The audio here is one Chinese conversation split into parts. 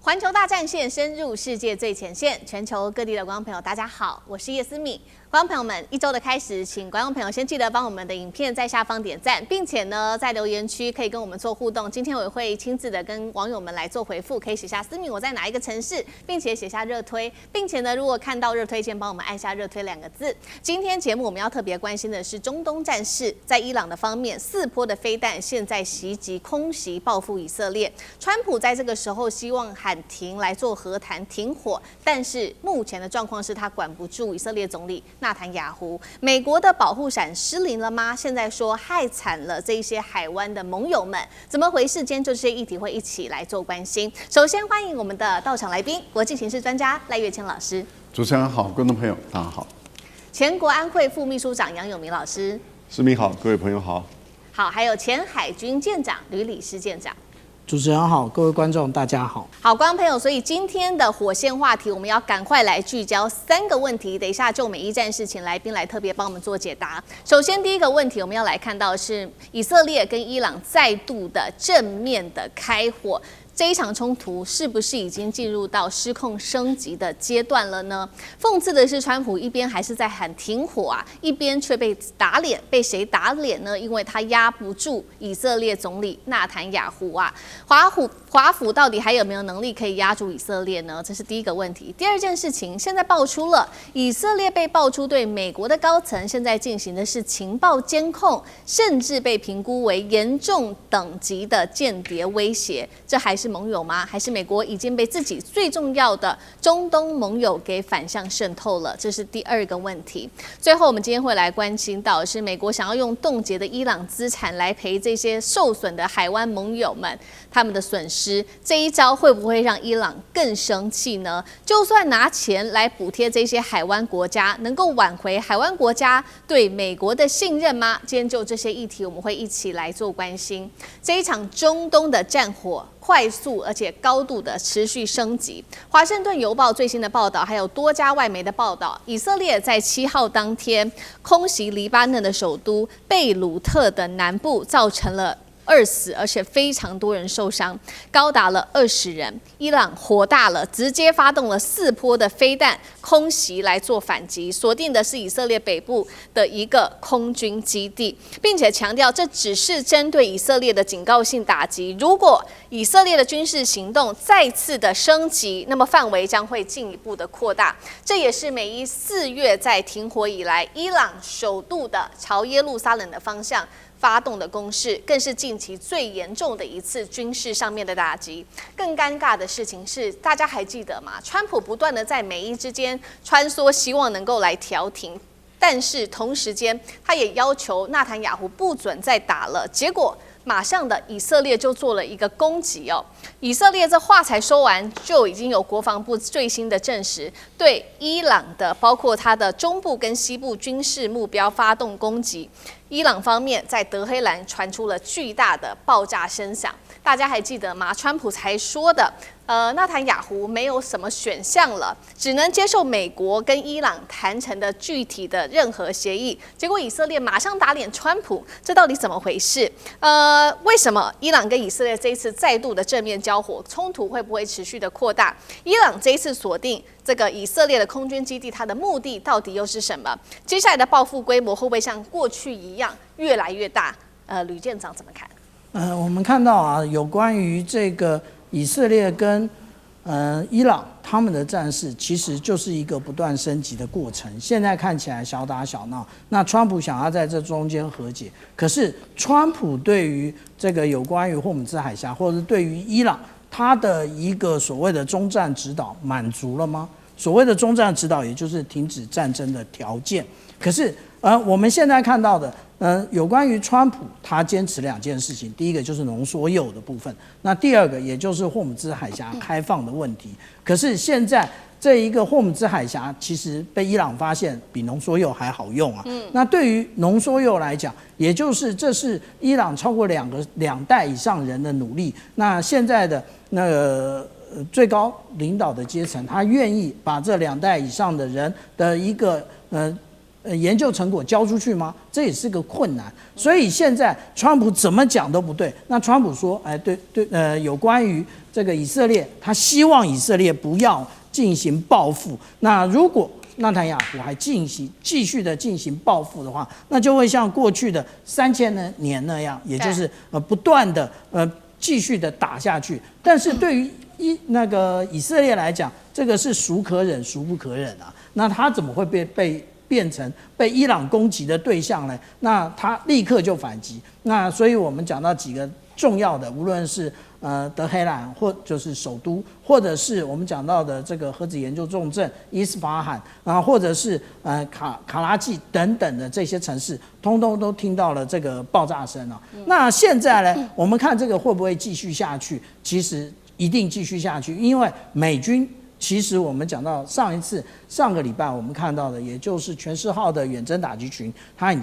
环球大战线深入世界最前线，全球各地的观众朋友，大家好，我是叶思敏。观众朋友们，一周的开始，请观众朋友先记得帮我们的影片在下方点赞，并且呢，在留言区可以跟我们做互动。今天我也会亲自的跟网友们来做回复，可以写下思敏我在哪一个城市，并且写下热推，并且呢，如果看到热推键，帮我们按下热推2个字。今天节目我们要特别关心的是中东战事，在伊朗的方面，4波的飞弹现在袭击空袭报复以色列。川普在这个时候希望喊停来做和谈停火，但是目前的状况是他管不住以色列总理纳坦雅胡。美国的保护伞失灵了吗？现在说害惨了这些海湾的盟友们，怎么回事？今天就这些议题会一起来做关心。首先欢迎我们的到场来宾，国际情势专家赖岳谦老师。主持人好，观众朋友大家好。前国安会副秘书长杨永明老师。思敏好，各位朋友好。好，还有前海军舰长吕礼师舰长。主持人好，各位观众大家好。好，观众朋友，所以今天的火线话题，我们要赶快来聚焦3个问题。等一下就每一战事请来宾来特别帮我们做解答。首先第一个问题，我们要来看到的是以色列跟伊朗再度的正面的开火。这一场冲突是不是已经进入到失控升级的阶段了呢？讽刺的是，川普一边还是在喊停火啊，一边却被打脸。被谁打脸呢？因为他压不住以色列总理纳坦雅胡啊。华府到底还有没有能力可以压住以色列呢？这是第一个问题。第二件事情，现在爆出了以色列被爆出对美国的高层现在进行的是情报监控，甚至被评估为严重等级的间谍威胁。这还是盟友吗？还是美国已经被自己最重要的中东盟友给反向渗透了？这是第二个问题。最后，我们今天会来关心到的是美国想要用冻结的伊朗资产来赔这些受损的海湾盟友们他们的损失。这一招会不会让伊朗更生气呢？就算拿钱来补贴这些海湾国家，能够挽回海湾国家对美国的信任吗？今天就这些议题，我们会一起来做关心。这一场中东的战火快速而且高度的持续升级。华盛顿邮报最新的报道，还有多家外媒的报道，以色列在7号当天空袭黎巴嫩的首都贝鲁特的南部，造成了2死，而且非常多人受伤，高达了20人。伊朗火大了，直接发动了4波的飞弹空袭来做反击，锁定的是以色列北部的一个空军基地，并且强调这只是针对以色列的警告性打击。如果以色列的军事行动再次的升级，那么范围将会进一步的扩大。这也是美伊4月在停火以来，伊朗首度的朝耶路撒冷的方向发动的攻势，更是近期最严重的一次军事上面的打击。更尴尬的事情是，大家还记得吗？川普不断的在美伊之间穿梭，希望能够来调停，但是同时间他也要求纳坦雅胡不准再打了。结果马上的以色列就做了一个攻击哦。以色列这话才说完，就已经有国防部最新的证实，对伊朗的包括它的中部跟西部军事目标发动攻击。伊朗方面在德黑兰传出了巨大的爆炸声响，大家还记得吗？川普才说的，纳坦雅胡没有什么选项了，只能接受美国跟伊朗谈成的具体的任何协议。结果以色列马上打脸川普，这到底怎么回事？为什么伊朗跟以色列这一次再度的正面交火，冲突会不会持续的扩大？伊朗这一次锁定这个以色列的空军基地，它的目的到底又是什么？接下来的报复规模会不会像过去一样越来越大？吕舰长怎么看？我们看到啊，有关于这个以色列跟伊朗他们的战事，其实就是一个不断升级的过程。现在看起来小打小闹，那川普想要在这中间和解，可是川普对于这个有关于霍姆兹海峡，或者是对于伊朗他的一个所谓的中战指导满足了吗？所谓的中战指导，也就是停止战争的条件。可是我们现在看到的，有关于川普他坚持2件事情，第一个就是浓缩铀的部分，那第二个也就是霍姆兹海峡开放的问题。可是现在这一个霍姆兹海峡其实被伊朗发现比浓缩铀还好用啊。那对于浓缩铀来讲，也就是这是伊朗超过2代以上人的努力。那现在的那个最高领导的阶层，他愿意把这2代以上的人的一个研究成果交出去吗？这也是个困难。所以现在川普怎么讲都不对。那川普说，有关于这个以色列，他希望以色列不要进行报复。那如果纳坦雅胡还继续的进行报复的话，那就会像过去的3000年那样，也就是不断的继续的打下去。但是对于以色列来讲，这个是孰可忍孰不可忍啊？那他怎么会变成被伊朗攻击的对象呢？那他立刻就反击。那所以我们讲到几个重要的，无论是德黑兰或就是首都，或者是我们讲到的这个核子研究重镇伊斯法罕啊，或者是卡拉季等等的这些城市，通通都听到了这个爆炸声啊。那现在呢，我们看这个会不会继续下去？其实一定继续下去，因为美军。其实我们讲到上个礼拜我们看到的，也就是全世号的远征打击群，它已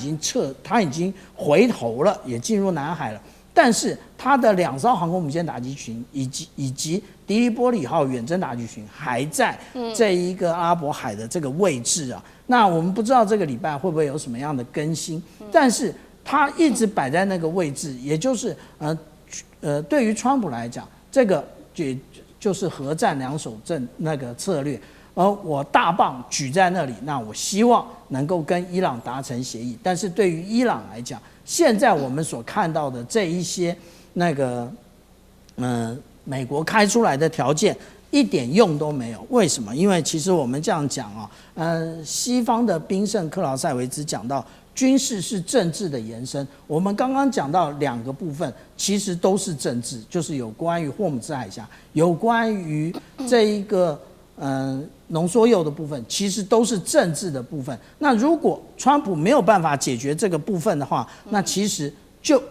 经回头了，也进入南海了。但是它的2艘航空母舰打击群以及迪利波里号远征打击群还在这一个阿拉伯海的这个位置啊。那我们不知道这个礼拜会不会有什么样的更新，但是它一直摆在那个位置，也就是对于川普来讲，这个就是核战2手阵那个策略，而我大棒举在那里，那我希望能够跟伊朗达成协议。但是对于伊朗来讲，现在我们所看到的这一些美国开出来的条件一点用都没有。为什么？因为其实我们这样讲啊，西方的宾圣克劳塞维兹讲到，军事是政治的延伸。我们刚刚讲到2个部分，其实都是政治，就是有关于霍姆兹海峡，有关于这一个浓缩铀的部分，其实都是政治的部分。那如果川普没有办法解决这个部分的话，那其实就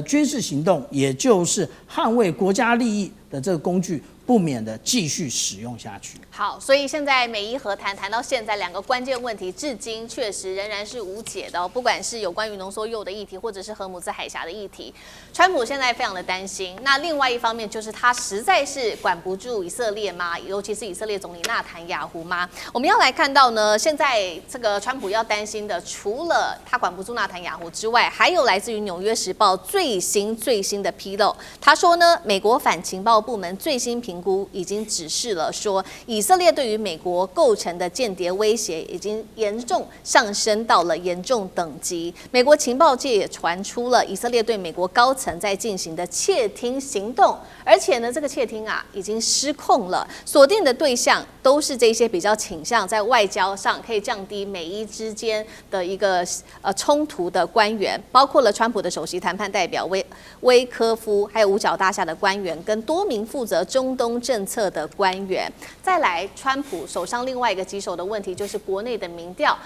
军事行动，也就是捍卫国家利益的这个工具，不免的继续使用下去。好，所以现在美伊和谈到现在2个关键问题，至今确实仍然是无解的不管是有关于浓缩铀的议题，或者是荷姆兹海峡的议题，川普现在非常的担心。那另外一方面就是他实在是管不住以色列吗？尤其是以色列总理纳坦雅胡吗？我们要来看到呢，现在这个川普要担心的，除了他管不住纳坦雅胡之外，还有来自于《纽约时报》最新的披露。他说呢，美国反情报部门最新评估已经指示了说，以色列对于美国构成的间谍威胁已经严重上升到了严重等级。美国情报界也传出了以色列对美国高层在进行的窃听行动，而且呢，这个窃听已经失控了，锁定的对象都是这些比较倾向在外交上可以降低美伊之间的一个冲突的官员，包括了川普的首席谈判代表威科夫，还有五角大厦的官员，跟多名负责中东政策的官员。再来，川普手上另外一个棘手的问题就是国内的民调。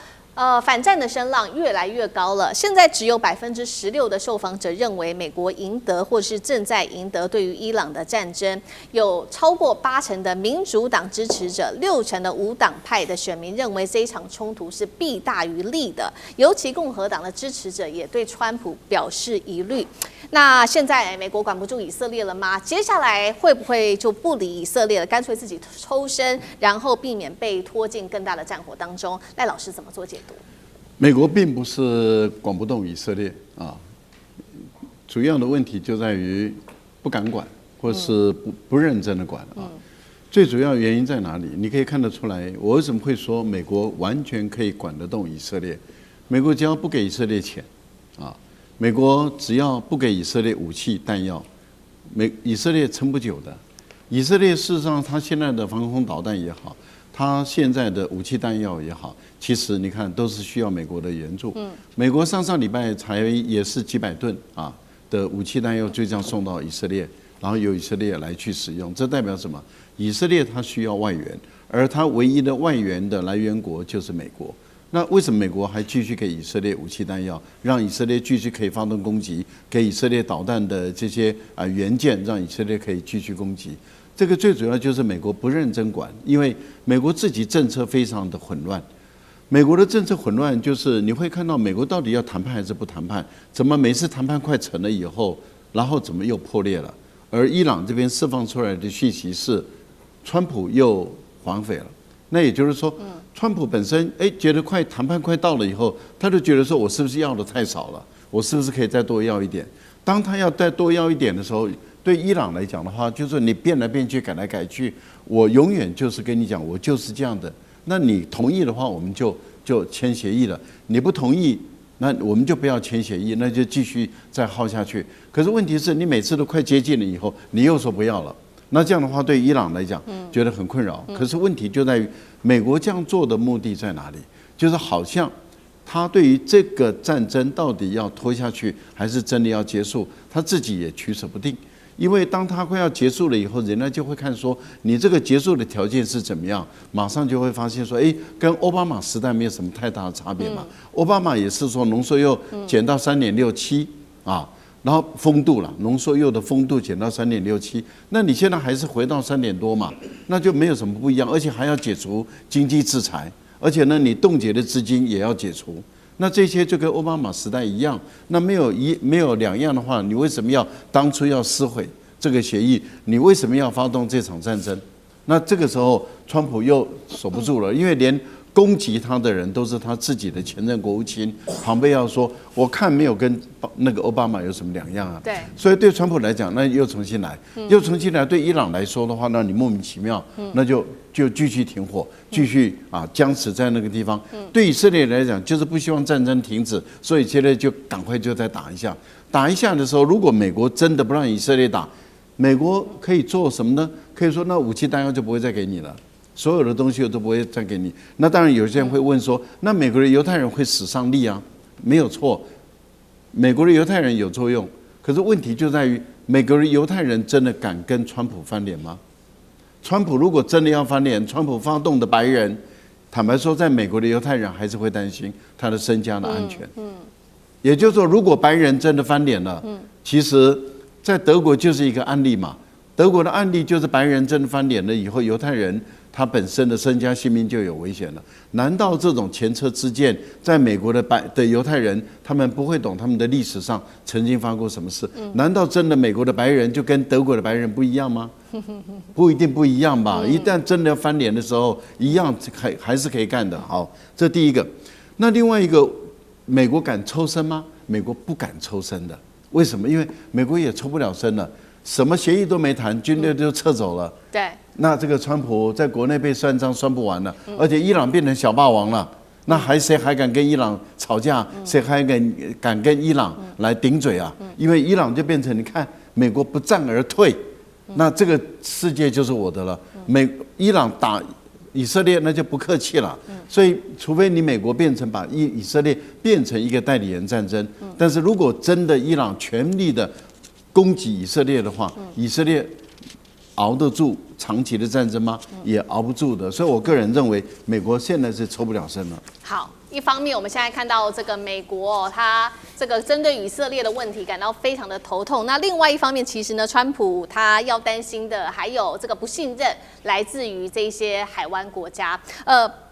反战的声浪越来越高了。现在只有16%的受访者认为美国赢得或是正在赢得对于伊朗的战争，有超过80%的民主党支持者，60%的无党派的选民认为这一场冲突是弊大于利的。尤其共和党的支持者也对川普表示疑虑。那现在美国管不住以色列了吗？接下来会不会就不理以色列了，干脆自己抽身，然后避免被拖进更大的战火当中？赖老师怎么做解读？美国并不是管不动以色列啊，主要的问题就在于不敢管，或是不认真的管啊。最主要原因在哪里？你可以看得出来，我为什么会说美国完全可以管得动以色列？美国只要不给以色列钱啊，美国只要不给以色列武器弹药，以色列撑不久的。以色列事实上，它现在的防空导弹也好，它现在的武器弹药也好，其实你看都是需要美国的援助。美国上礼拜也是几百吨的武器弹药就这样送到以色列，然后由以色列来去使用。这代表什么？以色列它需要外援，而它唯一的外援的来源国就是美国。那为什么美国还继续给以色列武器弹药，让以色列继续可以发动攻击，给以色列导弹的这些元件，让以色列可以继续攻击？这个最主要就是美国不认真管，因为美国自己政策非常的混乱。美国的政策混乱，就是你会看到美国到底要谈判还是不谈判？怎么每次谈判快成了以后，然后怎么又破裂了？而伊朗这边释放出来的讯息是，川普又反悔了。那也就是说，川普本身觉得谈判快到了以后，他就觉得说我是不是要的太少了，我是不是可以再多要一点？当他要再多要一点的时候，对伊朗来讲的话，就是你变来变去、改来改去，我永远就是跟你讲，我就是这样的。那你同意的话，我们就签协议了；你不同意，那我们就不要签协议，那就继续再耗下去。可是问题是你每次都快接近了以后，你又说不要了，那这样的话对伊朗来讲，觉得很困扰。可是问题就在于，美国这样做的目的在哪里？就是好像他对于这个战争到底要拖下去，还是真的要结束，他自己也取舍不定。因为当他快要结束了以后，人家就会看说你这个结束的条件是怎么样，马上就会发现说，跟奥巴马时代没有什么太大的差别嘛。奥巴马也是说浓缩铀减到3.67啊，然后风度了，浓缩铀的风度减到3.67，那你现在还是回到3点多嘛，那就没有什么不一样，而且还要解除经济制裁，而且呢，你冻结的资金也要解除。那这些就跟奥巴马时代一样，那没有两样的话，你为什么要当初要撕毁这个协议？你为什么要发动这场战争？那这个时候，川普又守不住了，因为连攻击他的人都是他自己的前任国务卿，庞贝奥说，我看没有跟那个奥巴马有什么两样啊。对。所以对川普来讲，那又重新来，对伊朗来说的话，那你莫名其妙，那就继续停火，继续僵持在那个地方。对以色列来讲，就是不希望战争停止，所以现在就赶快就再打一下。打一下的时候，如果美国真的不让以色列打，美国可以做什么呢？可以说那武器弹药就不会再给你了。所有的东西我都不会再给你。那当然，有些人会问说，那美国的犹太人会死伤力啊？没有错，美国的犹太人有作用。可是问题就在于，美国的犹太人真的敢跟川普翻脸吗？川普如果真的要翻脸，川普发动的白人，坦白说，在美国的犹太人还是会担心他的身家的安全。也就是说，如果白人真的翻脸了，其实在德国就是一个案例嘛。德国的案例就是白人真的翻脸了以后，犹太人他本身的身家性命就有危险了。难道这种前车之鉴，在美国的犹太人，他们不会懂他们的历史上曾经发生过什么事？难道真的美国的白人就跟德国的白人不一样吗？不一定不一样吧。一旦真的要翻脸的时候，一样还是可以干的。好，这第一个。那另外一个，美国敢抽身吗？美国不敢抽身的。为什么？因为美国也抽不了身了。什么协议都没谈，军队就撤走了。对，那这个川普在国内被算账算不完了，而且伊朗变成小霸王了，那谁还敢跟伊朗吵架？谁还敢跟伊朗来顶嘴啊？因为伊朗就变成你看，美国不战而退，那这个世界就是我的了。伊朗打以色列那就不客气了。所以，除非你美国变成把以色列变成一个代理人战争，但是如果真的伊朗全力的攻击以色列的话，以色列熬得住长期的战争吗？也熬不住的。所以我个人认为，美国现在是抽不了身了。好，一方面我们现在看到这个美国它这个针对以色列的问题感到非常的头痛。那另外一方面，其实呢，川普他要担心的还有这个不信任来自于这些海湾国家，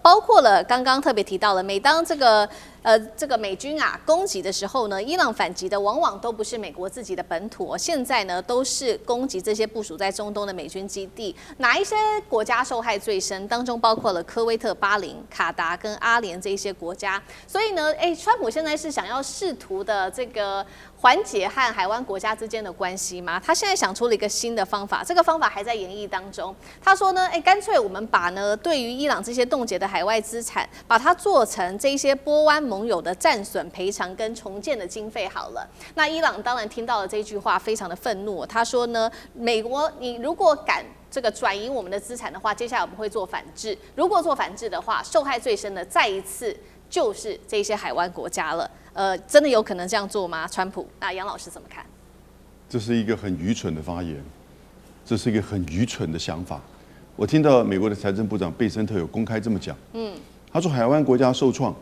包括了刚刚特别提到了，每当这个美军攻击的时候呢，伊朗反击的往往都不是美国自己的本土，现在呢都是攻击这些部署在中东的美军基地。哪一些国家受害最深？当中包括了科威特、巴林、卡达跟阿联这一些国家。所以呢，川普现在是想要试图的这个缓解和海湾国家之间的关系吗？他现在想出了一个新的方法，这个方法还在研议当中。他说呢，干脆我们把呢对于伊朗这些冻结的海外资产，把它做成这些波湾盟友的战损赔偿跟重建的经费好了。那伊朗当然听到了这句话，非常的愤怒。他说呢，美国你如果敢这个转移我们的资产的话，接下来我们会做反制。如果做反制的话，受害最深的再一次就是这些海湾国家了。真的有可能这样做吗？川普，那杨老师怎么看？这是一个很愚蠢的发言，这是一个很愚蠢的想法。我听到美国的财政部长贝森特有公开这么讲，他说海湾国家受创，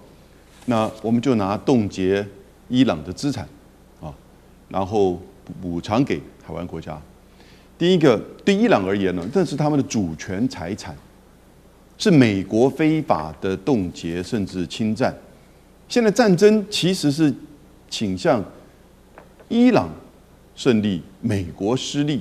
那我们就拿冻结伊朗的资产然后补偿给海湾国家。第一个，对伊朗而言呢，这是他们的主权财产，是美国非法的冻结甚至侵占。现在战争其实是倾向伊朗胜利，美国失利。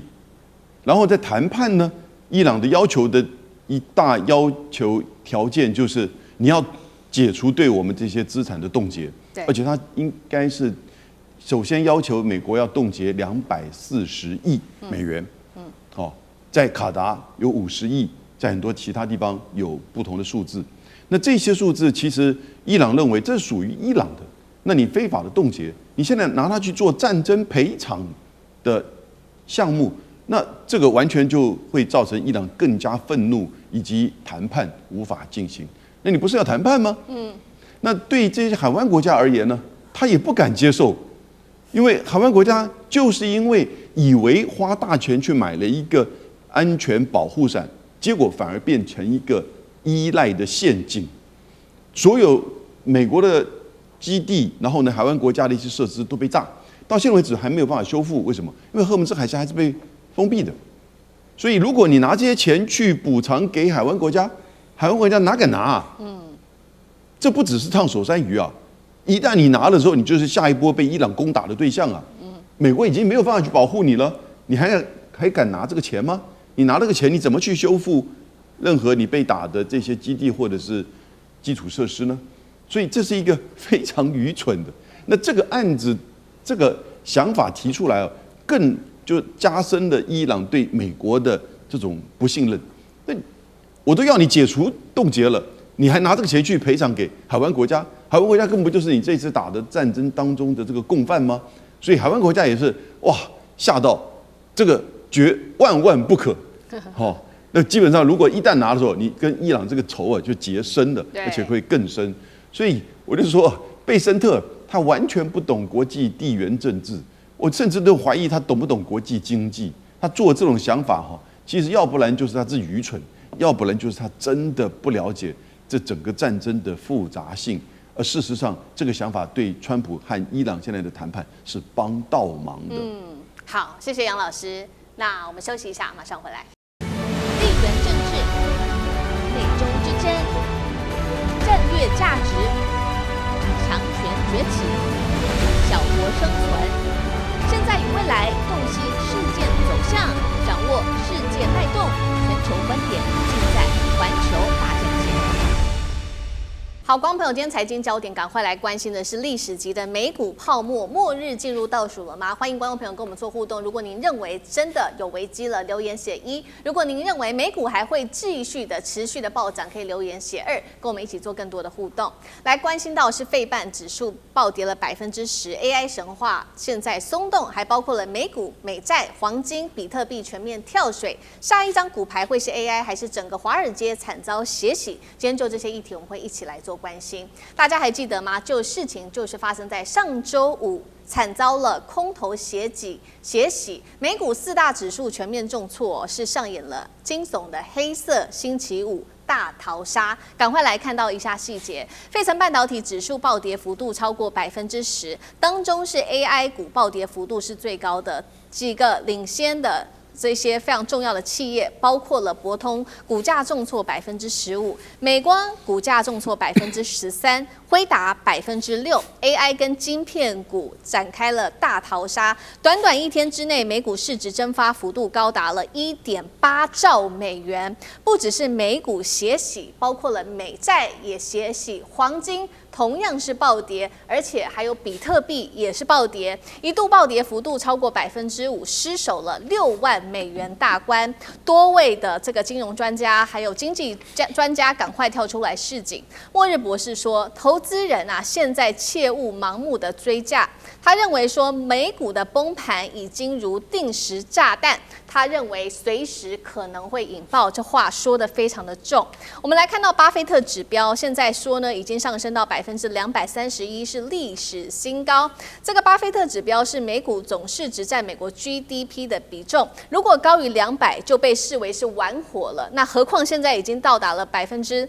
然后在谈判呢，伊朗的要求的一大要求条件就是你要解除对我们这些资产的冻结，而且它应该是首先要求美国要冻结240亿美元，在卡达有50亿，在很多其他地方有不同的数字。那这些数字其实伊朗认为这是属于伊朗的，那你非法的冻结，你现在拿它去做战争赔偿的项目，那这个完全就会造成伊朗更加愤怒，以及谈判无法进行。那你不是要谈判吗？那对这些海湾国家而言呢，他也不敢接受，因为海湾国家就是因为以为花大钱去买了一个安全保护伞，结果反而变成一个依赖的陷阱。所有美国的基地，然后呢，海湾国家的一些设施都被炸，到现在为止还没有办法修复。为什么？因为荷尔蒙兹海峡还是被封闭的。所以，如果你拿这些钱去补偿给海湾国家，海湾国家哪敢拿啊？这不只是烫手山芋啊！一旦你拿的时候，你就是下一波被伊朗攻打的对象啊！美国已经没有办法去保护你了，你还敢拿这个钱吗？你拿这个钱，你怎么去修复任何你被打的这些基地或者是基础设施呢？所以这是一个非常愚蠢的。那这个案子，这个想法提出来，更就加深了伊朗对美国的这种不信任。那我都要你解除冻结了，你还拿这个钱去赔偿给海湾国家？海湾国家根本不就是你这次打的战争当中的这个共犯吗？所以海湾国家也是哇吓到，这个万万不可。那基本上如果一旦拿的时候，你跟伊朗这个仇啊就结深了，而且会更深。所以我就说，贝森特他完全不懂国际地缘政治，我甚至都怀疑他懂不懂国际经济。他做这种想法其实要不然就是他是愚蠢，要不然就是他真的不了解这整个战争的复杂性。而事实上，这个想法对川普和伊朗现在的谈判是帮倒忙的。好，谢谢杨老师。那我们休息一下，马上回来。地缘政治、美中之争、战略价值、强权崛起、小国生存，现在与未来洞悉事件走向，掌握世界脉动，全球观点尽在环球大战线。好，观众朋友，今天财经焦点，赶快来关心的是历史级的美股泡沫末日进入倒数了吗？欢迎观众朋友跟我们做互动。如果您认为真的有危机了，留言写1；如果您认为美股还会继续的持续的暴涨，可以留言写2，跟我们一起做更多的互动。来关心到是费半指数暴跌了10%，AI 神话现在松动，还包括了美股、美债、黄金、比特币全面跳水。下一张股牌会是 AI 还是整个华尔街惨遭血洗？今天就这些议题，我们会一起来做关心。大家还记得吗？事情就是发生在上周五，惨遭了空头血洗，美股4大指数全面重挫，是上演了惊悚的黑色星期五大逃杀。赶快来看到一下细节。费城半导体指数暴跌幅度超过10%，当中是 AI 股暴跌幅度是最高的，几个领先的这些非常重要的企业，包括了博通股价重挫15%，美光股价重挫13%，辉达6%，AI 跟晶片股展开了大逃杀。短短一天之内，美股市值蒸发幅度高达了1.8兆美元。不只是美股血洗，包括了美债也血洗，黄金同样是暴跌，而且还有比特币也是暴跌，一度暴跌幅度超过5%，失守了6万美元大关。多位的这个金融专家还有经济专家赶快跳出来示警。末日博士说，投资人现在切勿盲目的追价。他认为说，美股的崩盘已经如定时炸弹，他认为随时可能会引爆。这话说得非常的重。我们来看到巴菲特指标，现在说呢已经上升到231%，是历史新高。这个巴菲特指标是美股总市值占美国 GDP 的比重，如果高于200就被视为是玩火了。那何况现在已经到达了231%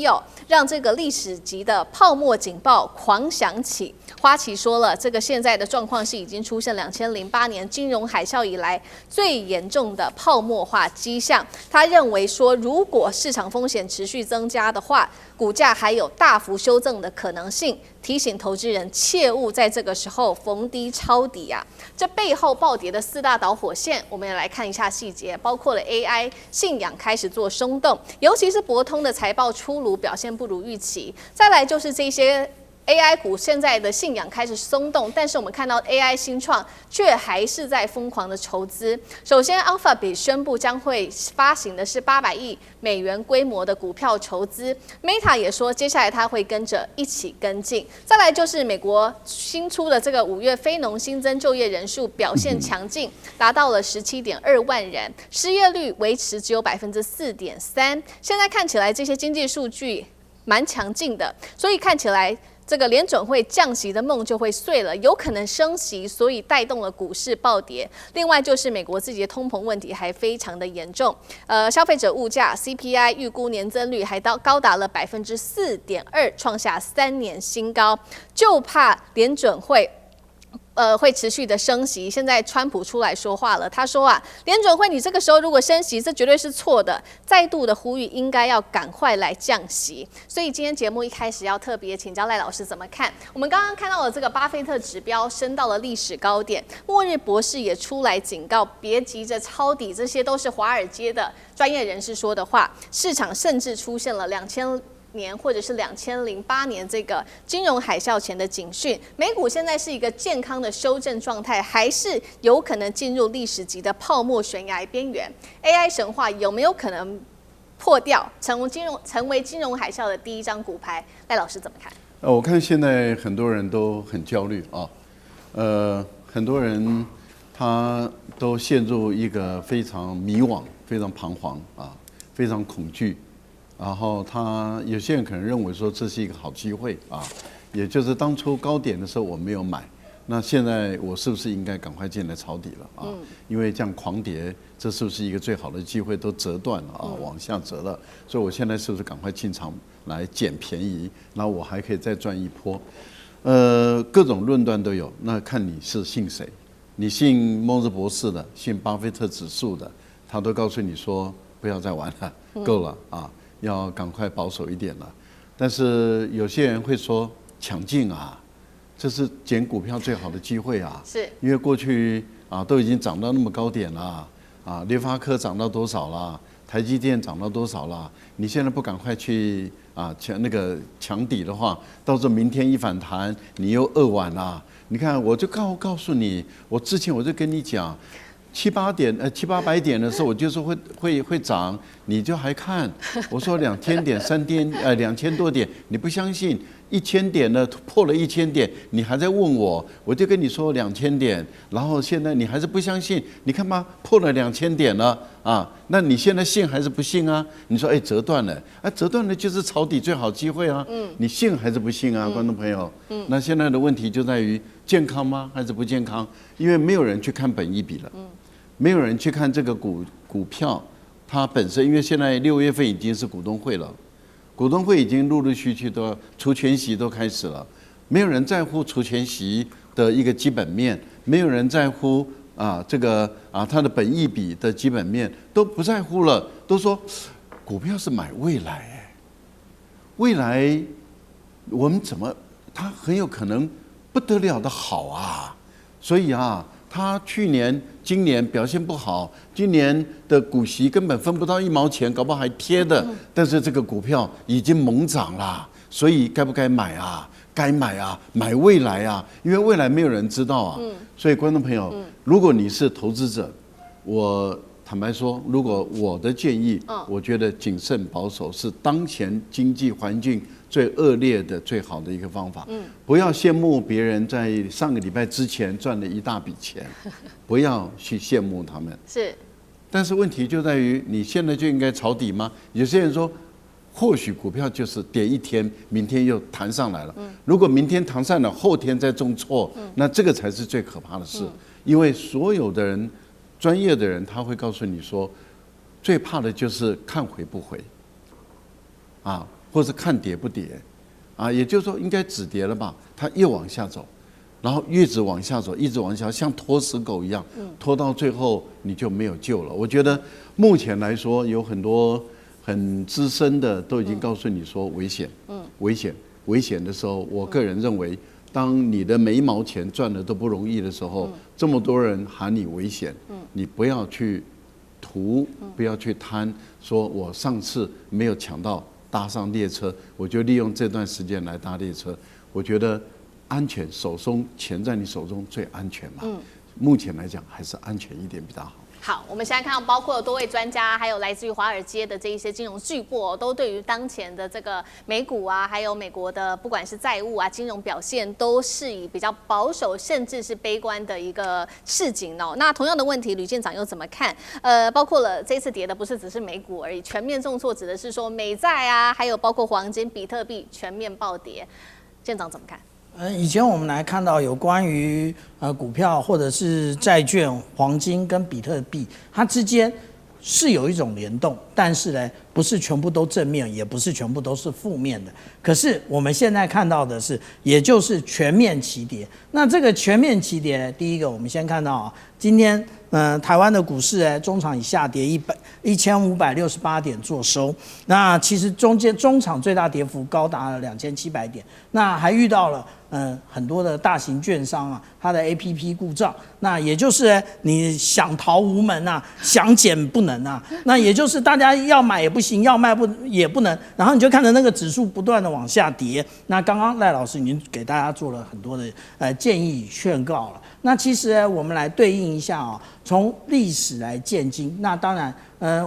哦，让这个历史级的泡沫警报狂响起。花旗说了，这个现在的状况是已经出现2008年金融海啸以来最严重的泡沫化迹象。他认为说，如果市场风险持续增加的话，股价还有大幅修正的可能性，提醒投资人切勿在这个时候逢低抄底啊！这背后暴跌的4大导火线，我们也来看一下细节，包括了 AI 信仰开始做松动，尤其是博通的财报出炉表现不如预期，再来就是这些。AI 股现在的信仰开始松动，但是我们看到 AI 新创却还是在疯狂的筹资。首先 ，Alphabet 宣布将会发行的是800亿美元规模的股票筹资 ，Meta 也说接下来它会跟着一起跟进。再来就是美国新出的这个5月非农新增就业人数表现强劲，达到了17.2万人，失业率维持只有4.3%。现在看起来这些经济数据蛮强劲的，所以看起来。这个联准会降息的梦就会碎了，有可能升息，所以带动了股市暴跌。另外就是美国自己的通膨问题还非常的严重，消费者物价 CPI 预估年增率还高达了4.2%，创下3年新高，就怕联准会。会持续的升息。现在川普出来说话了，他说啊，联准会你这个时候如果升息，这绝对是错的，再度的呼吁应该要赶快来降息。所以今天节目一开始要特别请教赖老师怎么看？我们刚刚看到了这个巴菲特指标升到了历史高点，末日博士也出来警告，别急着抄底，这些都是华尔街的专业人士说的话。市场甚至出现了2000年或者是2008年这个金融海啸前的警讯，美股现在是一个健康的修正状态，还是有可能进入历史级的泡沫悬崖边缘 ？AI 神话有没有可能破掉，成为金融海啸的第一张骨牌？赖老师怎么看？我看现在很多人都很焦虑啊，很多人他都陷入一个非常迷惘、非常彷徨啊，非常恐惧。然后有些人可能认为说这是一个好机会啊，也就是当初高点的时候我没有买，那现在我是不是应该赶快进来抄底了啊？因为这样狂跌，这是不是一个最好的机会都折断了啊，往下折了，所以我现在是不是赶快进场来捡便宜，然后我还可以再赚一波？各种论断都有，那看你是信谁，你信末日博士的，信巴菲特指数的，他都告诉你说不要再玩了，够了啊。要赶快保守一点了，但是有些人会说抢进啊，这是捡股票最好的机会啊，是因为过去啊都已经涨到那么高点了啊，联发科涨到多少了，台积电涨到多少了，你现在不赶快去啊抢底的话，到时候明天一反弹你又2晚了。你看我就告诉你，我之前我就跟你讲。700-800点的时候，我就说会涨，你就还看。我说2000点、2000多点，你不相信？1000点呢，破了1000点，你还在问我，我就跟你说2000点，然后现在你还是不相信？你看吧，破了2000点了啊，那你现在信还是不信啊？你说折断了，折断了就是抄底最好机会啊，你信还是不信啊，观众朋友？那现在的问题就在于健康吗，还是不健康？因为没有人去看本益比了。没有人去看这个股票，它本身，因为现在6月份已经是股东会了，股东会已经陆陆续续都除权息都开始了，没有人在乎除权息的一个基本面，没有人在乎它的本益比的基本面都不在乎了，都说股票是买未来，未来我们它很有可能不得了的好啊，所以啊。他今年表现不好，今年的股息根本分不到1毛钱，搞不好还贴的。但是这个股票已经猛涨了，所以该不该买啊？该买啊，买未来啊，因为未来没有人知道啊。所以观众朋友，如果你是投资者，我坦白说，如果我的建议，我觉得谨慎保守是当前经济环境最恶劣的最好的一个方法。不要羡慕别人在上个礼拜之前赚了一大笔钱，不要去羡慕他们。是，但是问题就在于你现在就应该抄底吗？有些人说，或许股票就是跌一天，明天又弹上来了。如果明天弹上了，后天再重挫，那这个才是最可怕的事。因为所有的人，专业的人他会告诉你说，最怕的就是看回不回，或是看跌不跌，也就是说应该止跌了吧，它又往下走，然后一直往下走，一直往下，像拖死狗一样，拖到最后你就没有救了。我觉得目前来说，有很多很资深的都已经告诉你说危险，危险的时候，我个人认为，当你的每一毛钱赚的都不容易的时候，这么多人喊你危险，你不要去图，不要去贪，说我上次没有抢到搭上列车，我就利用这段时间来搭列车。我觉得安全，手中钱在你手中最安全嘛。目前来讲还是安全一点比较好。好，我们现在看到包括多位专家，还有来自于华尔街的这一些金融巨擘，都对于当前的这个美股啊，还有美国的不管是债务啊、金融表现，都是以比较保守甚至是悲观的一个市景哦。那同样的问题，吕舰长又怎么看？包括了这次跌的不是只是美股而已，全面重挫指的是说美债啊，还有包括黄金、比特币全面暴跌。舰长怎么看？以前我们来看到有关于股票或者是债券、黄金跟比特币，它之间是有一种联动，但是呢，不是全部都正面，也不是全部都是负面的。可是我们现在看到的是，也就是全面齐跌。那这个全面齐跌，第一个我们先看到啊，今天台湾的股市中场以下跌1568点做收。那其实中场最大跌幅高达了2700点。那还遇到了很多的大型券商啊，它的 APP 故障。那也就是你想逃无门啊，想减不能啊。那也就是大家要买也不行，要卖也不能。然后你就看着那个指数不断的往下跌。那刚刚赖老师已经给大家做了很多的建议劝告了。那其实我们来对应一下啊，从历史来见今。那当然，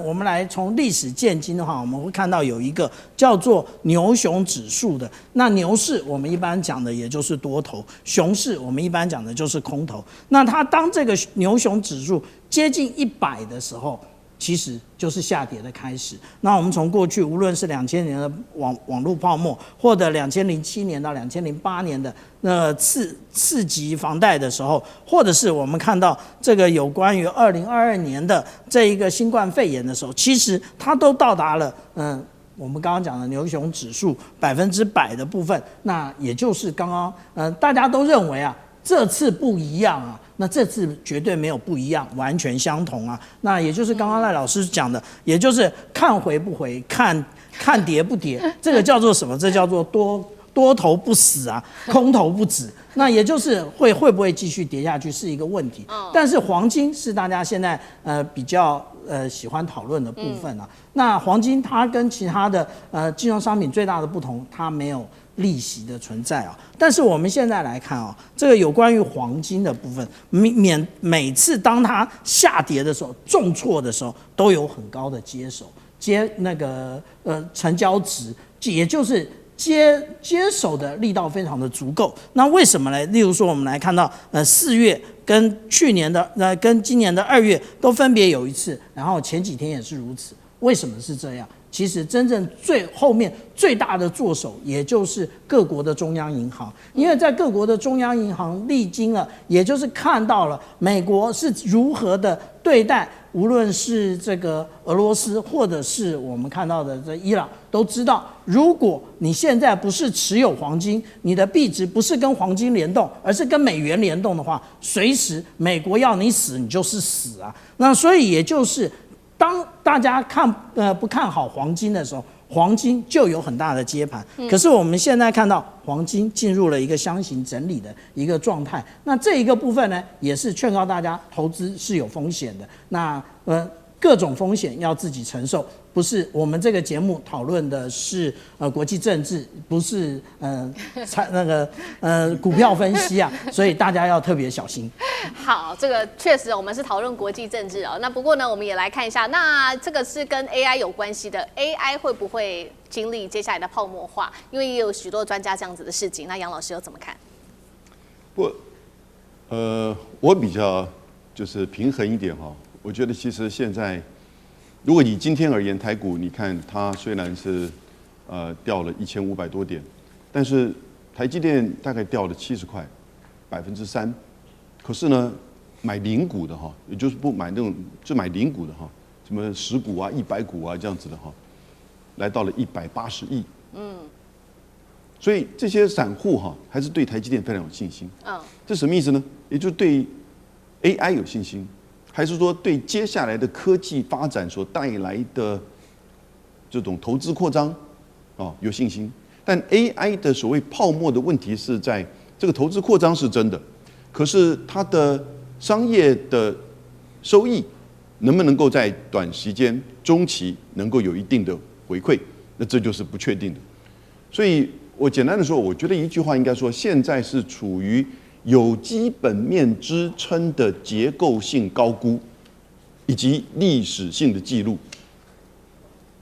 我们来从历史见今的话，我们会看到有一个叫做牛熊指数的。那牛市我们一般讲的也就是多头，熊市我们一般讲的就是空头。那它当这个牛熊指数接近100的时候，其实就是下跌的开始。那我们从过去无论是2000年的网络泡沫，或者2007年到2008年的次级房贷的时候，或者是我们看到这个有关于2022年的这一个新冠肺炎的时候，其实它都到达了我们刚刚讲的牛熊指数100%的部分。那也就是刚刚大家都认为啊，这次不一样啊。那这次绝对没有不一样，完全相同啊。那也就是刚刚赖老师讲的，也就是看回不回，看跌不跌，这个叫做什么？这叫做多头不死啊，空头不止。那也就是会不会继续跌下去是一个问题。但是黄金是大家现在比较喜欢讨论的部分啊。那黄金它跟其他的金融商品最大的不同，它没有利息的存在啊。但是我们现在来看啊，这个有关于黄金的部分，每次当它下跌的时候，重挫的时候，都有很高的那个成交值，也就是接手的力道非常的足够。那为什么呢？例如说，我们来看到4月跟去年的跟今年的2月都分别有一次，然后前几天也是如此。为什么是这样？其实真正后面最大的作手，也就是各国的中央银行，因为在各国的中央银行历经了，也就是看到了美国是如何的对待，无论是这个俄罗斯，或者是我们看到的这伊朗，都知道，如果你现在不是持有黄金，你的币值不是跟黄金联动，而是跟美元联动的话，随时美国要你死，你就是死啊。那所以也就是。当大家不看好黄金的时候，黄金就有很大的接盘。可是我们现在看到黄金进入了一个箱型整理的一个状态。那这一个部分呢，也是劝告大家投资是有风险的。那各种风险要自己承受，不是我们这个节目讨论的是国际政治，不是股票分析啊，所以大家要特别小心。好，这个确实我们是讨论国际政治哦。那不过呢，我们也来看一下，那这个是跟 AI 有关系的 ，AI 会不会经历接下来的泡沫化？因为也有许多专家这样子的事情，那杨老师又怎么看？我比较就是平衡一点哈。我觉得其实现在，如果以今天而言，台股你看它虽然是掉了1500多点，但是台积电大概掉了70块，3%。可是呢，买零股的哈，也就是不买那种，就买零股的哈，什么10股啊、100股啊这样子的哈，来到了180亿。所以这些散户还是对台积电非常有信心。这什么意思呢？也就是对 AI 有信心，还是说对接下来的科技发展所带来的这种投资扩张有信心？但 AI 的所谓泡沫的问题是在这个投资扩张是真的，可是它的商业的收益能不能够在短时间、中期能够有一定的回馈？那这就是不确定的。所以我简单的说，我觉得一句话应该说，现在是处于有基本面支撑的结构性高估，以及历史性的记录。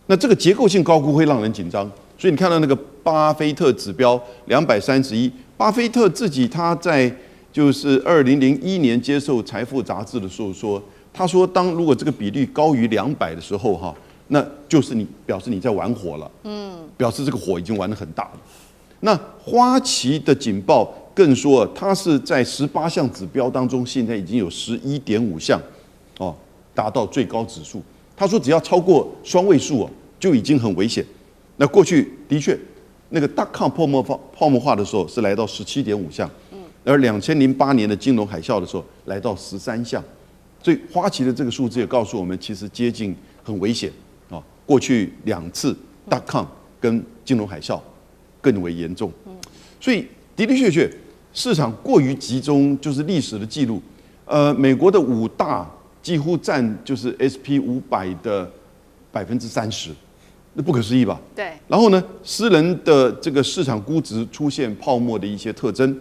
那这个结构性高估会让人紧张，所以你看到那个巴菲特指标231，巴菲特自己他在就是2001年接受《财富》杂志的时候说，他说如果这个比率高于200的时候那就是表示你在玩火了，表示这个火已经玩得很大了。那花旗的警报更说，它是在18项指标当中，现在已经有11.5项达到最高指数。他说只要超过双位数就已经很危险。那过去的确，那个.com 泡沫化的时候是来到17.5项，而2008年的金融海啸的时候来到13项。所以花旗的这个数字也告诉我们，其实接近很危险过去2次.com跟金融海啸更为严重。所以的确市场过于集中，就是历史的记录。美国的5大几乎占就是 SP500 的30%，那不可思议吧？对。然后呢，私人的这个市场估值出现泡沫的一些特征，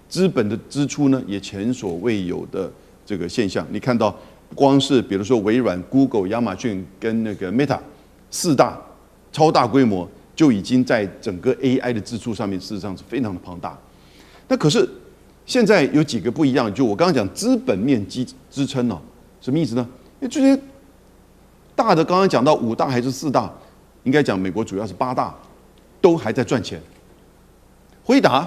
资本的支出呢也前所未有的这个现象。你看到，光是比如说微软、Google、亚马逊跟那个 Meta 4大超大规模，就已经在整个 AI 的支出上面，事实上是非常的庞大。那可是现在有几个不一样，就我刚刚讲资本面支撑什么意思呢？因为这些大的刚刚讲到5大还是4大，应该讲美国主要是8大，都还在赚钱。辉达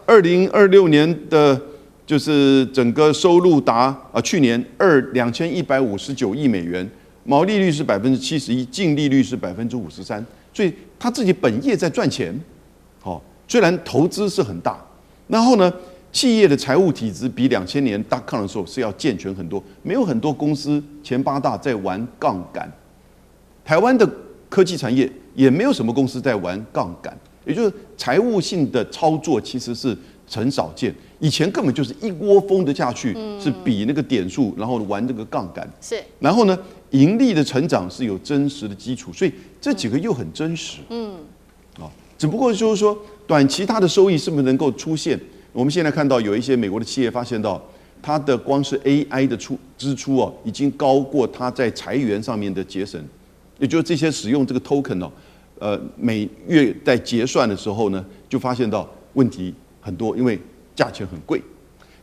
2026年的就是整个收入达去年2159亿美元，毛利率是71%，净利率是53%，所以他自己本业在赚钱。虽然投资是很大，然后呢，企业的财务体制比2000年.com的时候是要健全很多，没有很多公司前8大在玩杠杆。台湾的科技产业也没有什么公司在玩杠杆，也就是财务性的操作其实是很少见。以前根本就是一窝蜂的下去，是比那个点数，然后玩这个杠杆。是。然后呢，盈利的成长是有真实的基础，所以这几个又很真实。只不过就是说，短期它的收益是不是能够出现？我们现在看到有一些美国的企业发现到，它的光是 AI 的支出已经高过它在裁员上面的节省，也就是这些使用这个 token 每月在结算的时候呢，就发现到问题很多，因为价钱很贵。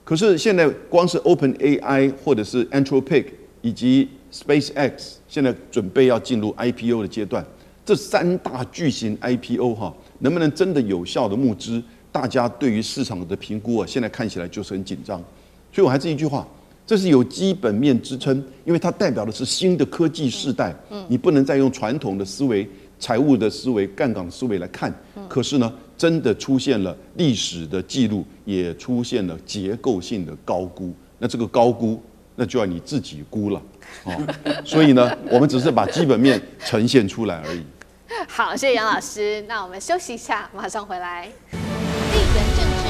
可是现在光是 OpenAI 或者是 Anthropic 以及 SpaceX 现在准备要进入 IPO 的阶段，这3大巨型 IPO 能不能真的有效的募资？大家对于市场的评估现在看起来就是很紧张。所以我还是一句话，这是有基本面支撑，因为它代表的是新的科技世代。你不能再用传统的思维、财务的思维、杠杆思维来看。可是呢，真的出现了历史的记录，也出现了结构性的高估。那这个高估，那就要你自己估了。所以呢，我们只是把基本面呈现出来而已。好，谢谢杨老师。那我们休息一下，马上回来。地缘政治、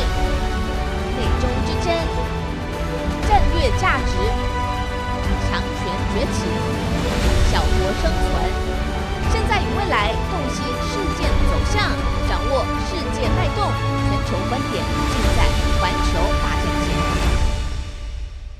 美中之争、战略价值、强权崛起、小国生存，现在与未来洞悉事件走向，掌握世界脉动，全球观点尽在环球大战线。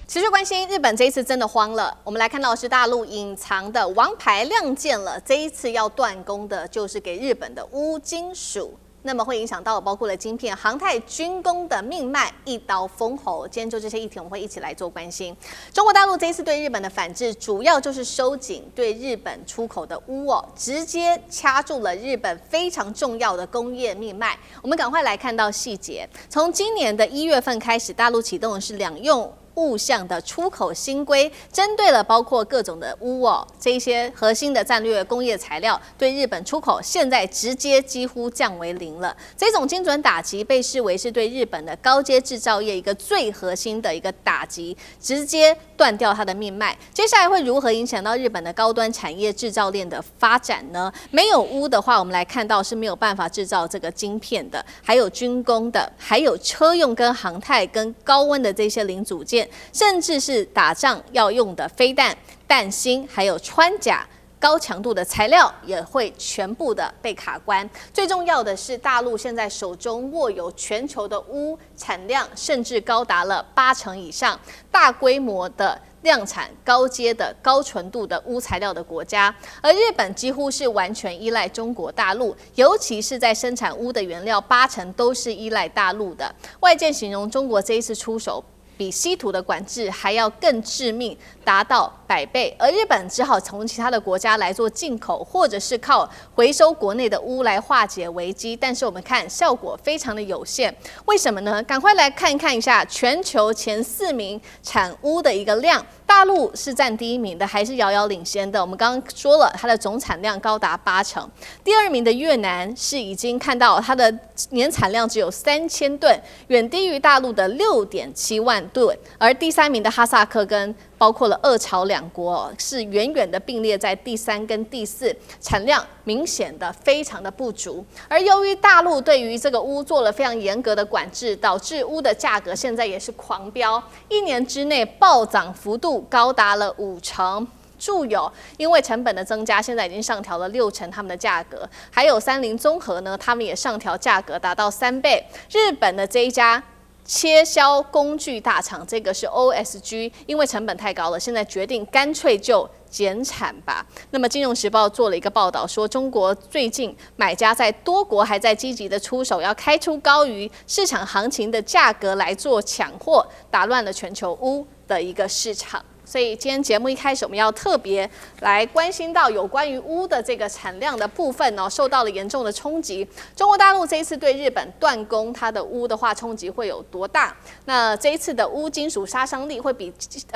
持续关心日本这一次真的慌了，我们来看到的是大陆隐藏的王牌亮剑了。这一次要断供的就是给日本的钨金属，那么会影响到包括了晶片、航太、军工的命脉，一刀封喉。今天就这些议题，我们会一起来做关心。中国大陆这一次对日本的反制，主要就是收紧对日本出口的钨直接掐住了日本非常重要的工业命脉。我们赶快来看到细节。从今年的1月份开始，大陆启动的是2用物项的出口新规，针对了包括各种的钨这一些核心的战略工业材料，对日本出口现在直接几乎降为0了。这种精准打击被视为是对日本的高阶制造业一个最核心的一个打击，直接断掉它的命脉。接下来会如何影响到日本的高端产业制造链的发展呢？没有钨的话，我们来看到是没有办法制造这个晶片的，还有军工的，还有车用跟航太跟高温的这些零组件，甚至是打仗要用的飞弹、弹芯，还有穿甲。高强度的材料也会全部的被卡关。最重要的是，大陆现在手中握有全球的钨产量，甚至高达了80%以上，大规模的量产高阶的高纯度的钨材料的国家。而日本几乎是完全依赖中国大陆，尤其是在生产钨的原料80%都是依赖大陆的。外界形容中国这一次出手，比稀土的管制还要更致命，达到100倍，而日本只好从其他的国家来做进口，或者是靠回收国内的钨来化解危机。但是我们看效果非常的有限，为什么呢？赶快来看一下全球前4名产钨的一个量，大陆是占第1名的，还是遥遥领先的。我们刚刚说了，它的总产量高达80%。第2名的越南是已经看到它的年产量只有3000吨，远低于大陆的6.7万吨。而第3名的哈萨克跟包括了俄朝2国是远远的并列在第3跟第4，产量明显的非常的不足。而由于大陆对于这个钨做了非常严格的管制，导致钨的价格现在也是狂飙，1年之内暴涨幅度高达了50%。住友因为成本的增加，现在已经上调了60%他们的价格，还有三菱综合呢，他们也上调价格达到3倍。日本的这一家切削工具大厂，这个是 OSG， 因为成本太高了，现在决定干脆就减产吧。那么《金融时报》做了一个报道说，中国最近买家在多国还在积极的出手，要开出高于市场行情的价格来做抢货，打乱了全球钨的一个市场。所以今天节目一开始，我们要特别来关心到有关于钨的这个产量的部分受到了严重的冲击。中国大陆这一次对日本断供它的钨的话，冲击会有多大？那这一次的钨金属杀伤力会比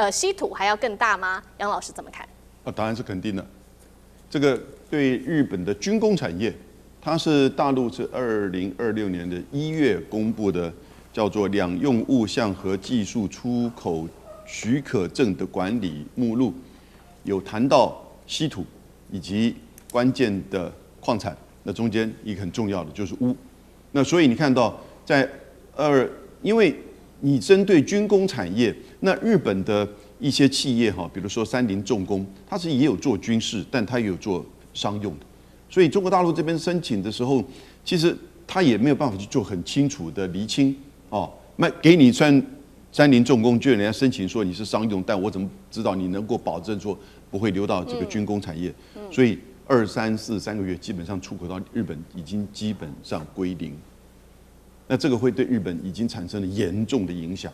稀土还要更大吗？杨老师怎么看？答案是肯定的。这个对日本的军工产业，它是大陆是2026年的1月公布的，叫做两用物项和技术出口许可证的管理目录，有谈到稀土以及关键的矿产，那中间一个很重要的就是钨。那所以你看到在因为你针对军工产业，那日本的一些企业比如说三菱重工，它是也有做军事，但它也有做商用的。所以中国大陆这边申请的时候，其实它也没有办法去做很清楚的厘清那给你三菱重工，就人家申请说你是商用，但我怎么知道你能够保证说不会流到这个军工产业？所以2、3、4、3个月基本上出口到日本已经基本上归零。那这个会对日本已经产生了严重的影响，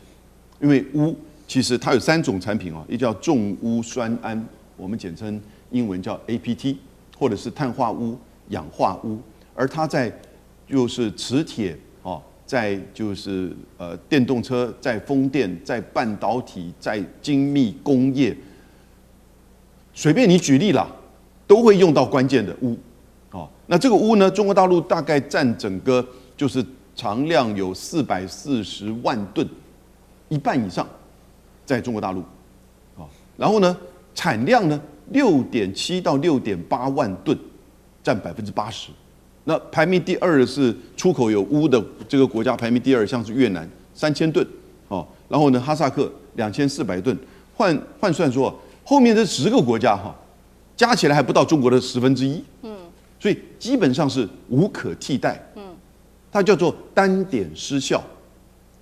因为钨其实它有3种产品一叫重钨酸铵，我们简称英文叫 APT， 或者是碳化钨、氧化钨，而它在就是磁铁在就是电动车，在风电，在半导体，在精密工业，随便你举例啦，都会用到关键的钨。那这个钨呢，中国大陆大概占整个就是常量有440万吨，1半以上在中国大陆。然后呢，产量呢6.7到6.8万吨，占80%。那排名第2的是出口有钨的这个国家，排名第2像是越南3000吨，然后呢哈萨克2400吨，换算说后面这10个国家加起来还不到中国的1/10，所以基本上是无可替代，它叫做单点失效，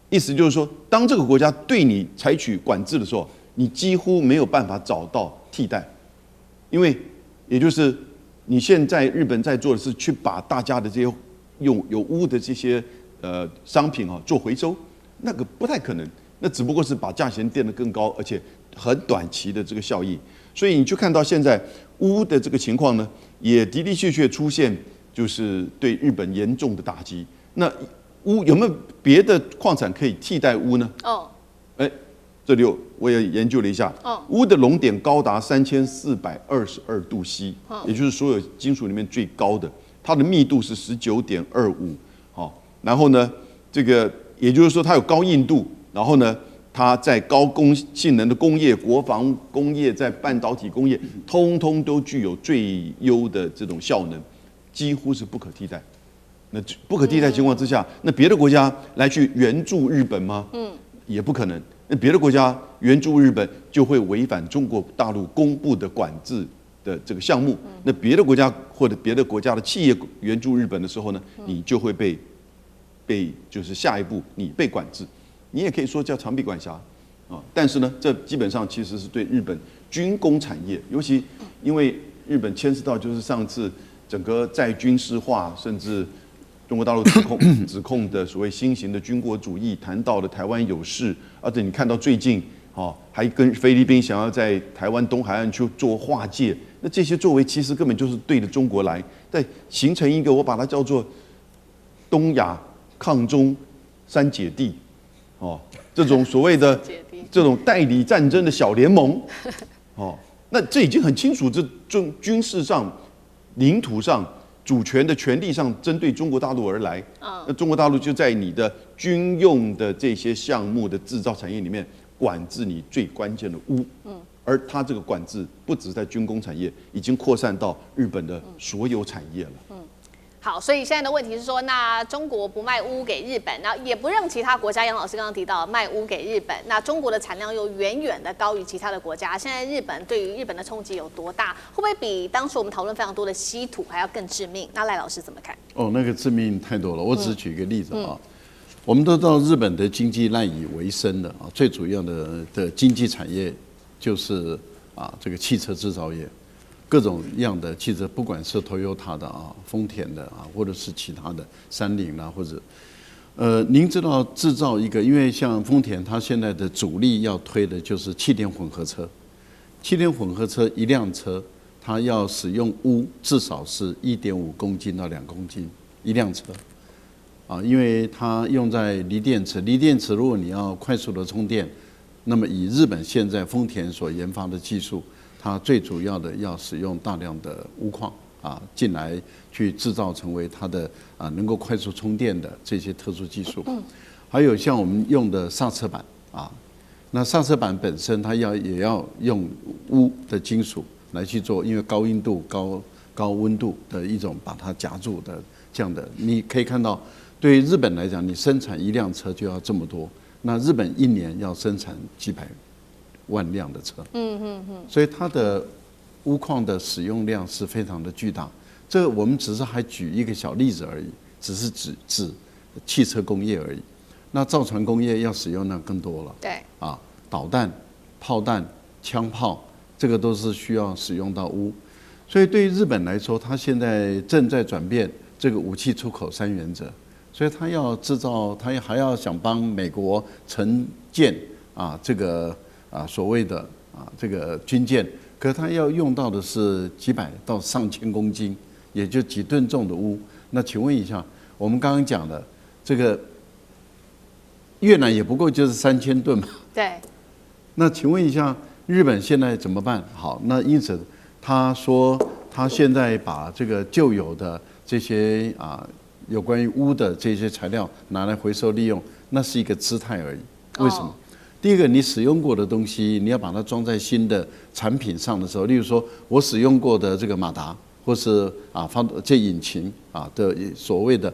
意思就是说，当这个国家对你采取管制的时候，你几乎没有办法找到替代，因为也就是你现在日本在做的是去把大家的这些有钨的这些商品做回收，那个不太可能，那只不过是把价钱垫得更高，而且很短期的这个效益。所以你就看到现在钨的这个情况呢，也的的确确出现就是对日本严重的打击。那钨有没有别的矿产可以替代钨呢？这里我也研究了一下，钨的熔点高达3422°C，也就是所有金属里面最高的，它的密度是19.25，好，然后呢，这个也就是说它有高硬度，然后呢，它在高性能的工业、国防工业、在半导体工业，通通都具有最优的这种效能，几乎是不可替代。那不可替代情况之下，那别的国家来去援助日本吗？也不可能。那别的国家援助日本，就会违反中国大陆公布的管制的这个项目。那别的国家或者别的国家的企业援助日本的时候呢，你就会被就是下一步你被管制。你也可以说叫长臂管辖啊。但是呢，这基本上其实是对日本军工产业，尤其因为日本牵涉到就是上次整个在军事化，甚至中国大陆指控的所谓新型的军国主义，谈到了台湾有事，而且你看到最近，还跟菲律宾想要在台湾东海岸去做划界，那这些作为其实根本就是对着中国来，在形成一个我把它叫做东亚抗中三姐弟，这种所谓的这种代理战争的小联盟，那这已经很清楚，这军事上、领土上。主权的权利上针对中国大陆而来，那中国大陆就在你的军用的这些项目的制造产业里面管制你最关键的钨，而它这个管制不只在军工产业，已经扩散到日本的所有产业了。好，所以现在的问题是说，那中国不卖钨给日本，那也不让其他国家，杨老师刚刚提到卖钨给日本，那中国的产量又远远的高于其他的国家。现在日本对于日本的冲击有多大？会不会比当初我们讨论非常多的稀土还要更致命？那赖老师怎么看？那个致命太多了。我只举一个例子啊，我们都知道日本的经济赖以为生的啊，最主要的经济产业就是这个汽车制造业。各种样的汽车，不管是 Toyota 的丰田的或者是其他的三菱啦，或者您知道制造一个，因为像丰田，它现在的主力要推的就是气电混合车。气电混合车一辆车，它要使用钨至少是1.5公斤到2公斤一辆车因为它用在锂电池。锂电池如果你要快速的充电，那么以日本现在丰田所研发的技术。它最主要的要使用大量的钨矿进来去制造成为它的能够快速充电的这些特殊技术，还有像我们用的刹车板那刹车板本身它也要用钨的金属来去做，因为高硬度、高温度的一种把它夹住的这样的，你可以看到，对于日本来讲，你生产一辆车就要这么多，那日本一年要生产几百万辆的车，所以它的钨矿的使用量是非常的巨大。这个我们只是还举一个小例子而已，只是指汽车工业而已。那造船工业要使用量更多了，对导弹、炮弹、枪炮，这个都是需要使用到钨。所以对于日本来说，它现在正在转变这个武器出口3原则，所以它要制造，它还要想帮美国承建这个。所谓的这个军舰，可是它要用到的是几百到上千公斤，也就几吨重的钨。那请问一下，我们刚刚讲的这个越南也不过就是3000吨嘛。对。那请问一下，日本现在怎么办？好，那因此他说他现在把这个旧有的这些有关于钨的这些材料拿来回收利用，那是一个姿态而已。为什么？第一个，你使用过的东西，你要把它装在新的产品上的时候，例如说我使用过的这个马达，或是这引擎的所谓的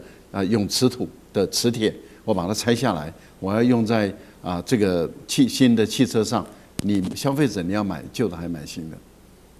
永磁土的磁铁，我把它拆下来，我要用在这个新的汽车上，你消费者你要买旧的还买新的，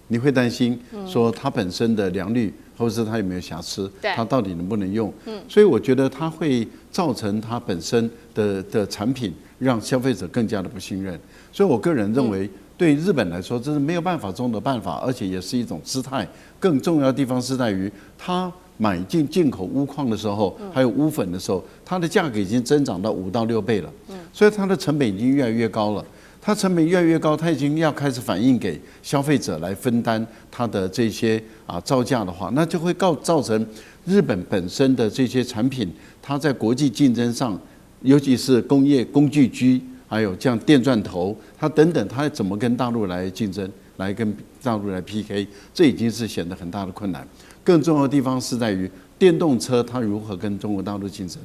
你会担心说它本身的良率，或者是它有没有瑕疵，它到底能不能用？所以我觉得它会造成它本身的产品。让消费者更加的不信任，所以我个人认为，对日本来说，这是没有办法中的办法，而且也是一种姿态。更重要的地方是在于，它买进口钨矿的时候，还有钨粉的时候，它的价格已经增长到5到6倍了，所以它的成本已经越来越高了。它成本越来越高，它已经要开始反映给消费者来分担它的这些造价的话，那就会造成日本本身的这些产品，它在国际竞争上。尤其是工业工具机还有像电钻头，它等等，它怎么跟大陆来竞争，来跟大陆来 PK， 这已经是显得很大的困难。更重要的地方是在于电动车它如何跟中国大陆竞争。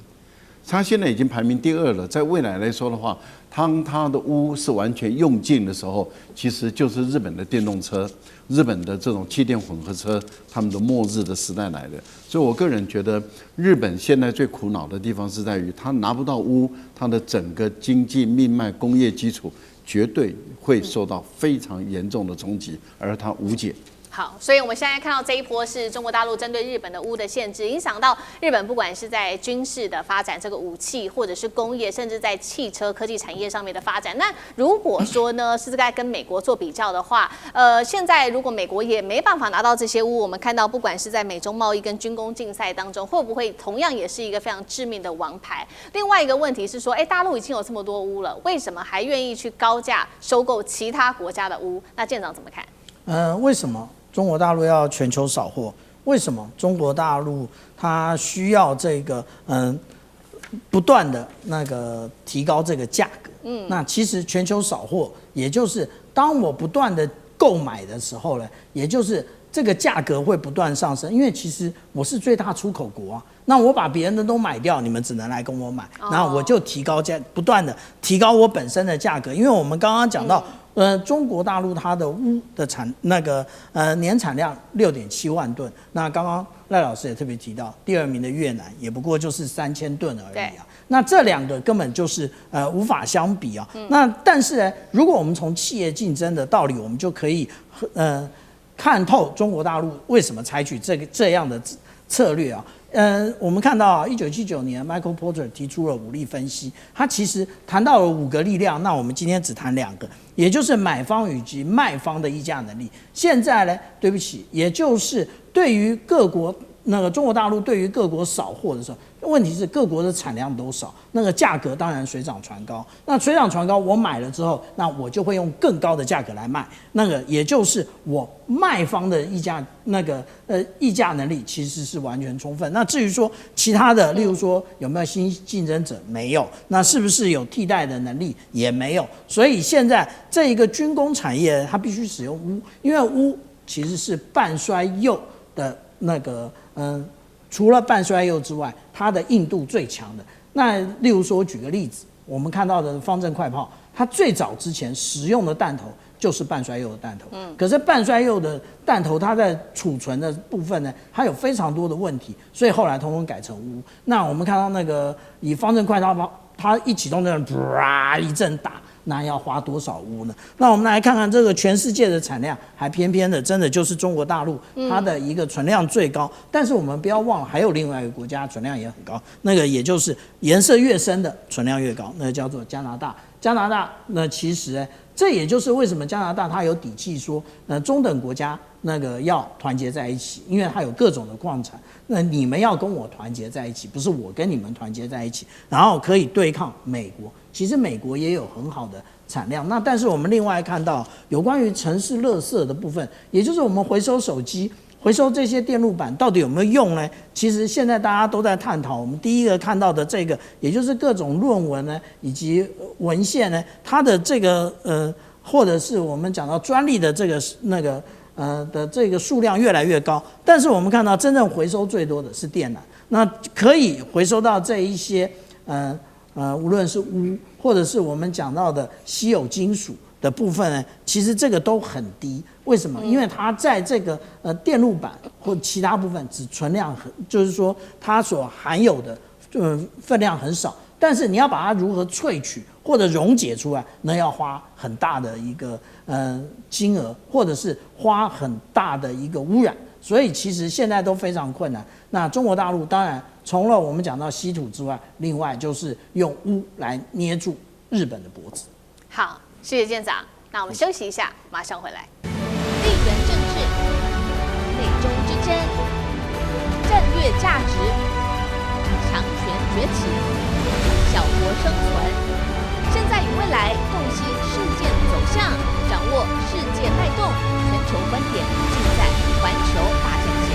它现在已经排名第2了，在未来来说的话，当它的钨是完全用尽的时候，其实就是日本的电动车、日本的这种气电混合车，他们的末日的时代来了。所以我个人觉得，日本现在最苦恼的地方是在于，它拿不到钨，它的整个经济命脉、工业基础绝对会受到非常严重的冲击，而它无解。好，所以我们现在看到这一波是中国大陆针对日本的钨的限制，影响到日本不管是在军事的发展，这个武器，或者是工业，甚至在汽车科技产业上面的发展。那如果说呢是在跟美国做比较的话，现在如果美国也没办法拿到这些钨，我们看到不管是在美中贸易跟军工竞赛当中，会不会同样也是一个非常致命的王牌？另外一个问题是说，大陆已经有这么多钨了，为什么还愿意去高价收购其他国家的钨？那舰长怎么看？为什么中国大陆要全球扫货？为什么中国大陆它需要这个不断的那个提高这个价格？那其实全球扫货，也就是当我不断的购买的时候呢，也就是这个价格会不断上升，因为其实我是最大出口国啊，那我把别人的都买掉，你们只能来跟我买，然后我就提高价，不断的提高我本身的价格，因为我们刚刚讲到。中国大陆它的钨的年产量6.7万吨，那刚刚赖老师也特别提到，第2名的越南也不过就是3000吨而已啊。那这2个根本就是无法相比啊。那但是呢，如果我们从企业竞争的道理，我们就可以看透中国大陆为什么采取这样的策略啊。我们看到1979年 Michael Porter 提出了5力分析，他其实谈到了5个力量，那我们今天只谈2个，也就是买方以及卖方的议价能力。现在呢，对不起，也就是对于各国中国大陆对于各国扫货的时候，问题是各国的产量都少，那个价格当然水涨船高。那水涨船高，我买了之后，那我就会用更高的价格来卖，也就是我卖方的议价议价能力其实是完全充分。那至于说其他的，例如说有没有新竞争者，没有。那是不是有替代的能力，也没有。所以现在这一个军工产业，它必须使用钨，因为钨其实是半衰铀的除了半衰铀之外，它的硬度最强的。那例如说，我举个例子，我们看到的方阵快炮，它最早之前使用的弹头就是半衰铀的弹头。可是半衰铀的弹头，它在储存的部分呢，它有非常多的问题，所以后来统统改成钨。那我们看到以方阵快炮，它一启动啪一阵打。那要花多少钨呢？那我们来看看这个全世界的产量，还偏偏的真的就是中国大陆，它的一个存量最高。但是我们不要忘了，还有另外一个国家存量也很高，也就是颜色越深的存量越高，那个叫做加拿大。加拿大其实这也就是为什么加拿大它有底气说，中等国家要团结在一起，因为它有各种的矿产，那你们要跟我团结在一起，不是我跟你们团结在一起，然后可以对抗美国。其实美国也有很好的产量，但是我们另外看到有关于城市垃圾的部分，也就是我们回收手机、回收这些电路板到底有没有用呢？其实现在大家都在探讨。我们第一个看到的这个，也就是各种论文呢，以及文献呢，它的这个或者是我们讲到专利的这个的这个数量越来越高，但是我们看到真正回收最多的是电缆，那可以回收到这一些无论是钨或者是我们讲到的稀有金属的部分呢，其实这个都很低。为什么？因为它在这个电路板或其他部分只存量就是说它所含有的分量很少，但是你要把它如何萃取或者溶解出来，那要花很大的一个金额，或者是花很大的一个污染。所以其实现在都非常困难。那中国大陆当然除了我们讲到稀土之外，另外就是用钨来捏住日本的脖子。好，谢谢舰长。那我们休息一下，马上回来。地缘政治、美中之争、战略价值、强权崛起、小国生存，现在与未来洞悉事件走向，掌握世界脉动，全球观点尽在环球大战线。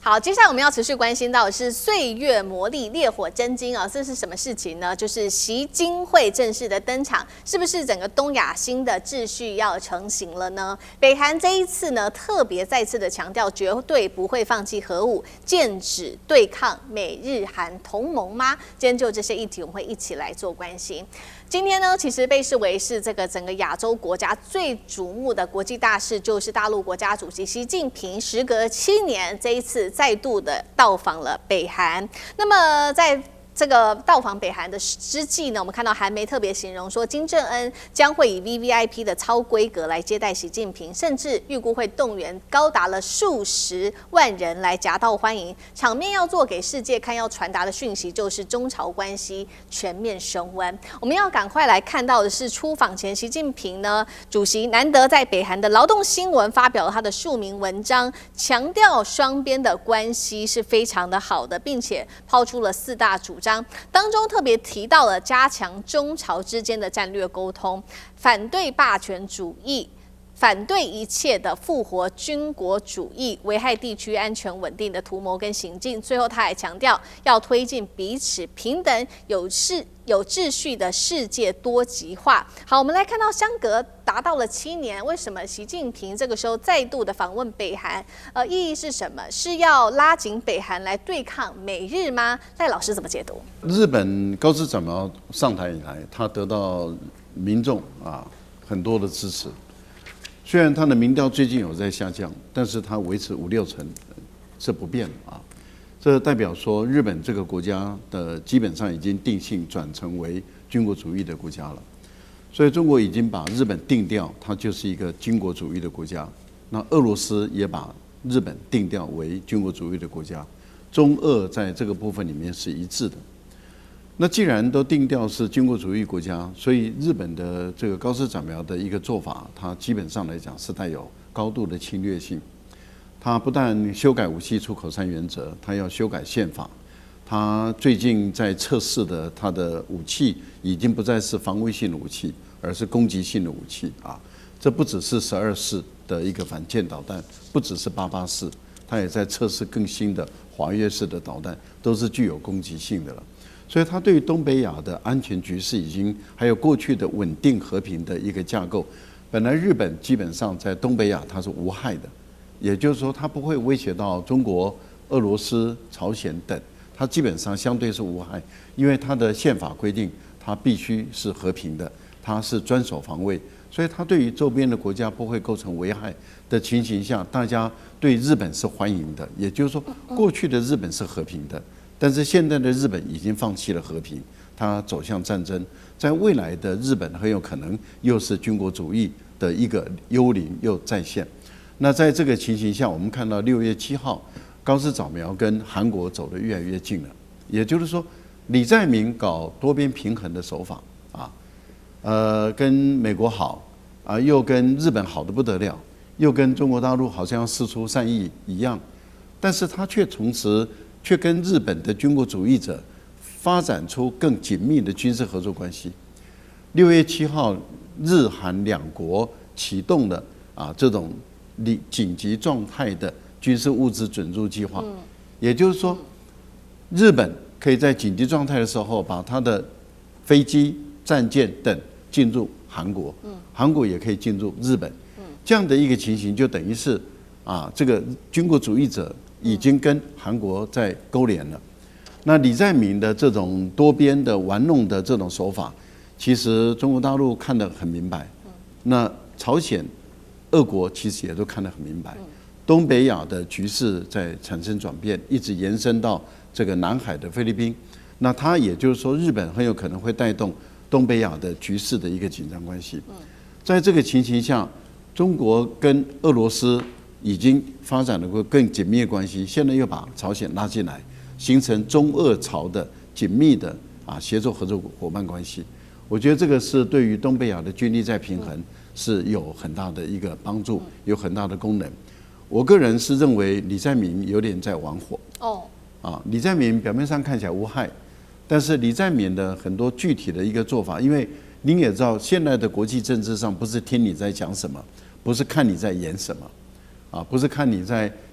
好，接下来我们要持续关心到的是岁月磨砺烈火真金啊，这是什么事情呢？就是习金会正式的登场，是不是整个东亚新的秩序要成型了呢？北韩这一次呢，特别再次的强调，绝对不会放弃核武，剑指对抗美日韩同盟吗？今天就这些议题，我们会一起来做关心。今天呢，其实被视为是这个整个亚洲国家最瞩目的国际大事，就是大陆国家主席习近平时隔7年，这一次再度的到访了北韩。那么在这个到访北韩的之际呢，我们看到韩媒特别形容说，金正恩将会以 VVIP 的超规格来接待习近平，甚至预估会动员高达了数十万人来夹道欢迎，场面要做给世界看，要传达的讯息就是中朝关系全面升温。我们要赶快来看到的是，出访前习近平呢，主席难得在北韩的劳动新闻发表了他的署名文章，强调双边的关系是非常的好的，并且抛出了4大主张。当中特别提到了加强中朝之间的战略沟通，反对霸权主义，反对一切的复活军国主义，危害地区安全稳定的图谋跟行径。最后他还强调要推进彼此平等、有秩序的世界多极化。好，我们来看到相隔达到了7年，为什么习近平这个时候再度的访问北韩？意义是什么？是要拉紧北韩来对抗美日吗？赖老师怎么解读？日本高市早苗上台以来，他得到民众很多的支持。虽然他的民调最近有在下降，但是他维持5-6成是不变的啊。这代表说，日本这个国家的基本上已经定性转成为军国主义的国家了。所以中国已经把日本定调，它就是一个军国主义的国家。那俄罗斯也把日本定调为军国主义的国家，中俄在这个部分里面是一致的。那既然都定调是军国主义国家，所以日本的这个高市早苗的一个做法，它基本上来讲是带有高度的侵略性。它不但修改武器出口3原则，它要修改宪法。它最近在测试的它的武器已经不再是防卫性的武器，而是攻击性的武器啊！这不只是12式的一个反舰导弹，不只是88式，它也在测试更新的华约式的导弹，都是具有攻击性的了。所以它对于东北亚的安全局势已经还有过去的稳定和平的一个架构，本来日本基本上在东北亚它是无害的，也就是说它不会威胁到中国、俄罗斯、朝鲜等，它基本上相对是无害，因为它的宪法规定它必须是和平的，它是专守防卫，所以它对于周边的国家不会构成危害的情形下，大家对日本是欢迎的。也就是说，过去的日本是和平的。但是现在的日本已经放弃了和平，它走向战争。在未来的日本很有可能又是军国主义的一个幽灵又再现。那在这个情形下，我们看到6月7号，高市早苗跟韩国走得越来越近了。也就是说，李在明搞多边平衡的手法跟美国好又跟日本好得不得了，又跟中国大陆好像要释出善意一样，但是他却跟日本的军国主义者发展出更紧密的军事合作关系。6月7号，日韩2国启动了这种紧急状态的军事物资准入计划，也就是说，日本可以在紧急状态的时候把它的飞机、战舰等进入韩国，韩国也可以进入日本，这样的一个情形就等于是这个军国主义者已经跟韩国在勾连了。那李在明的这种多边的玩弄的这种手法，其实中国大陆看得很明白，那朝鲜、俄国其实也都看得很明白。东北亚的局势在产生转变，一直延伸到这个南海的菲律宾。那它也就是说，日本很有可能会带动东北亚的局势的一个紧张关系。在这个情形下，中国跟俄罗斯已经发展了更紧密的关系，现在又把朝鲜拉进来，形成中俄朝的紧密的协作合作伙伴关系。我觉得这个是对于东北亚的军力再平衡是有很大的一个帮助，有很大的功能。我个人是认为李在明有点在玩火。李在明表面上看起来无害，但是李在明的很多具体的一个做法，因为您也知道，现在的国际政治上不是听你在讲什么，不是看你在演什么。啊，不是看你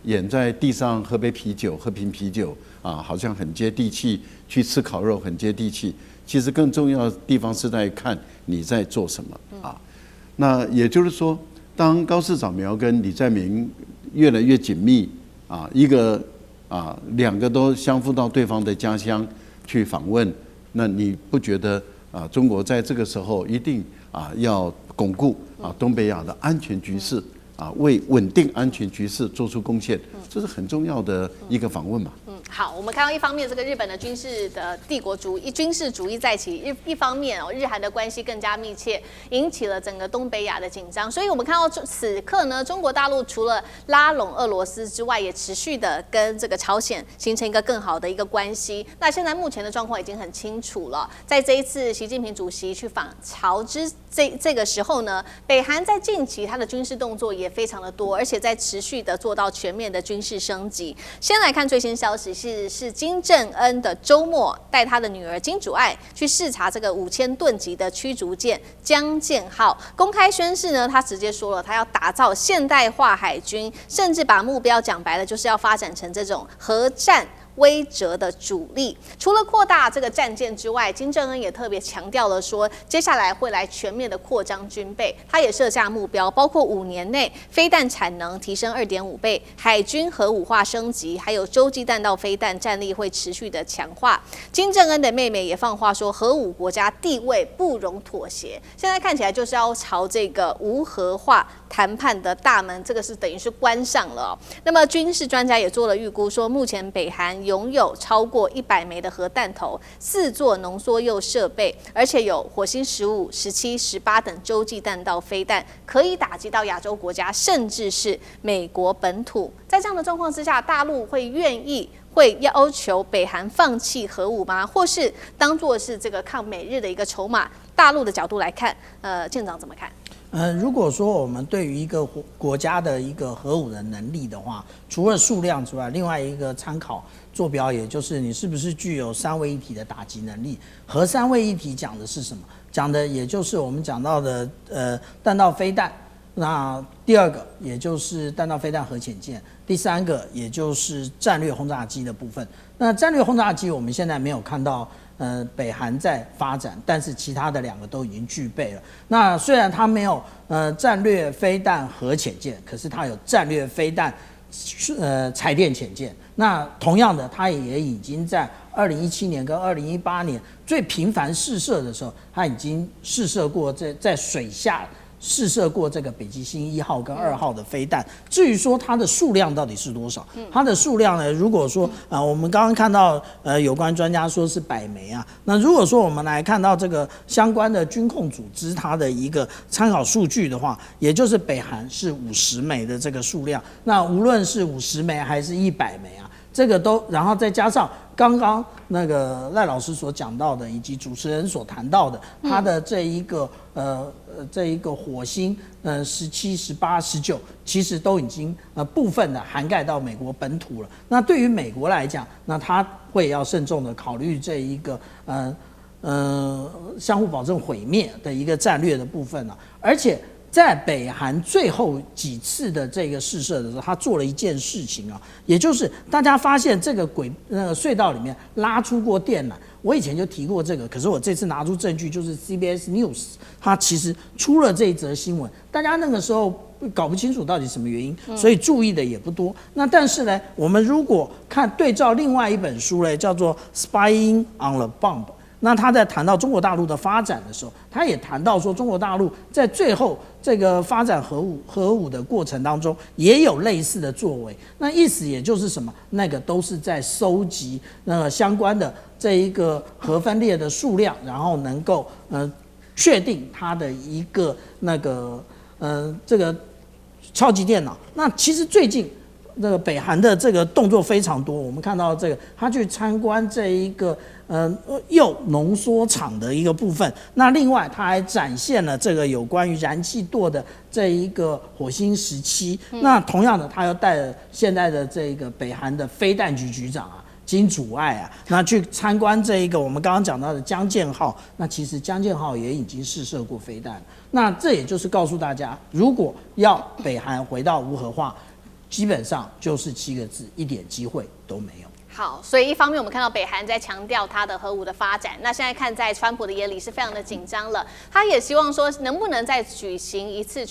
演在地上喝杯啤酒、喝瓶啤酒啊，好像很接地气；去吃烤肉很接地气。其实更重要的地方是在看你在做什么啊。那也就是说，当高市早苗跟李在明越来越紧密啊，两个都相赴到对方的家乡去访问，那你不觉得啊，中国在这个时候一定要巩固东北亚的安全局势啊，为稳定安全局势做出贡献，这是很重要的一个访问嘛。好，我们看到一方面这个日本的军事的帝国主义、军事主义再起，一方面日韩的关系更加密切，引起了整个东北亚的紧张。所以我们看到此刻呢，中国大陆除了拉拢俄罗斯之外，也持续的跟这个朝鲜形成一个更好的一个关系。那现在目前的状况已经很清楚了，在这一次习近平主席去访朝这个时候呢，北韩在近期它的军事动作也非常的多，而且在持续的做到全面的军事升级。先来看最新消息是金正恩的周末带他的女儿金主爱去视察这个5000吨级的驱逐舰江舰号，公开宣示呢，他直接说了，他要打造现代化海军，甚至把目标讲白了，就是要发展成这种核战威慑的主力。除了扩大这个战舰之外，金正恩也特别强调了说，接下来会来全面的扩张军备。他也设下目标，包括5年内飞弹产能提升2.5倍，海军核武化升级，还有洲际弹道飞弹战力会持续的强化。金正恩的妹妹也放话说，核武国家地位不容妥协。现在看起来就是要朝这个无核化谈判的大门，这个是等于是关上了。那么军事专家也做了预估，说目前北韩拥有超过100枚的核弹头，4座浓缩铀设备，而且有火星15、17、18等洲际弹道飞弹，可以打击到亚洲国家，甚至是美国本土。在这样的状况之下，大陆会要求北韩放弃核武吗？或是当作是这个抗美日的一个筹码？大陆的角度来看，舰长怎么看？如果说我们对于一个国家的一个核武的能力的话，除了数量之外，另外一个参考坐标，也就是你是不是具有3位一体的打击能力。核3位一体讲的是什么？讲的也就是我们讲到的弹道飞弹。那第2个也就是弹道飞弹核潜舰，第3个也就是战略轰炸机的部分。那战略轰炸机我们现在没有看到北韩在发展，但是其他的2个都已经具备了。那虽然它没有战略飞弹核潜舰，可是它有战略飞弹柴电潜舰。那同样的，它也已经在2017年跟2018年最频繁试射的时候，它已经试射过在水下试射过这个北极星1号跟2号的飞弹。至于说它的数量到底是多少，它的数量呢？如果说我们刚刚看到有关专家说是100枚啊，那如果说我们来看到这个相关的军控组织它的一个参考数据的话，也就是北韩是50枚的这个数量，那无论是50枚还是100枚啊，这个都，然后再加上刚刚那个赖老师所讲到的，以及主持人所谈到的，它的这一个火星17、18、19，其实都已经部分的涵盖到美国本土了。那对于美国来讲，那他会要慎重的考虑这一个相互保证毁灭的一个战略的部分了，而且。在北韩最后几次的这个试射的时候，他做了一件事情啊，也就是大家发现这个隧道里面拉出过电缆。我以前就提过这个，可是我这次拿出证据，就是 CBS News 它其实出了这一则新闻，大家那个时候搞不清楚到底什么原因，所以注意的也不多。那但是呢，我们如果看对照另外一本书呢，叫做 Spying on the Bomb。那他在谈到中国大陆的发展的时候，他也谈到说，中国大陆在最后这个发展核武的过程当中，也有类似的作为。那意思也就是什么？那个都是在收集相关的这一个核分裂的数量，然后能够确定它的一个这个超级电脑。那其实最近这个北韩的这个动作非常多，我们看到这个他去参观这一个铀浓缩厂的一个部分。那另外他还展现了这个有关于燃气舵的这一个火星17。那同样的，他又带了现在的这个北韩的飞弹局局长金主爱那去参观这一个我们刚刚讲到的江舰号。那其实江舰号也已经试射过飞弹。那这也就是告诉大家，如果要北韩回到无核化，基本上就是7个字，一点机会都没有。好，所以一方面我们看到北韩在强调它的核武的发展，那现在看在川普的眼里是非常的紧张了，他也希望说能不能再举行一次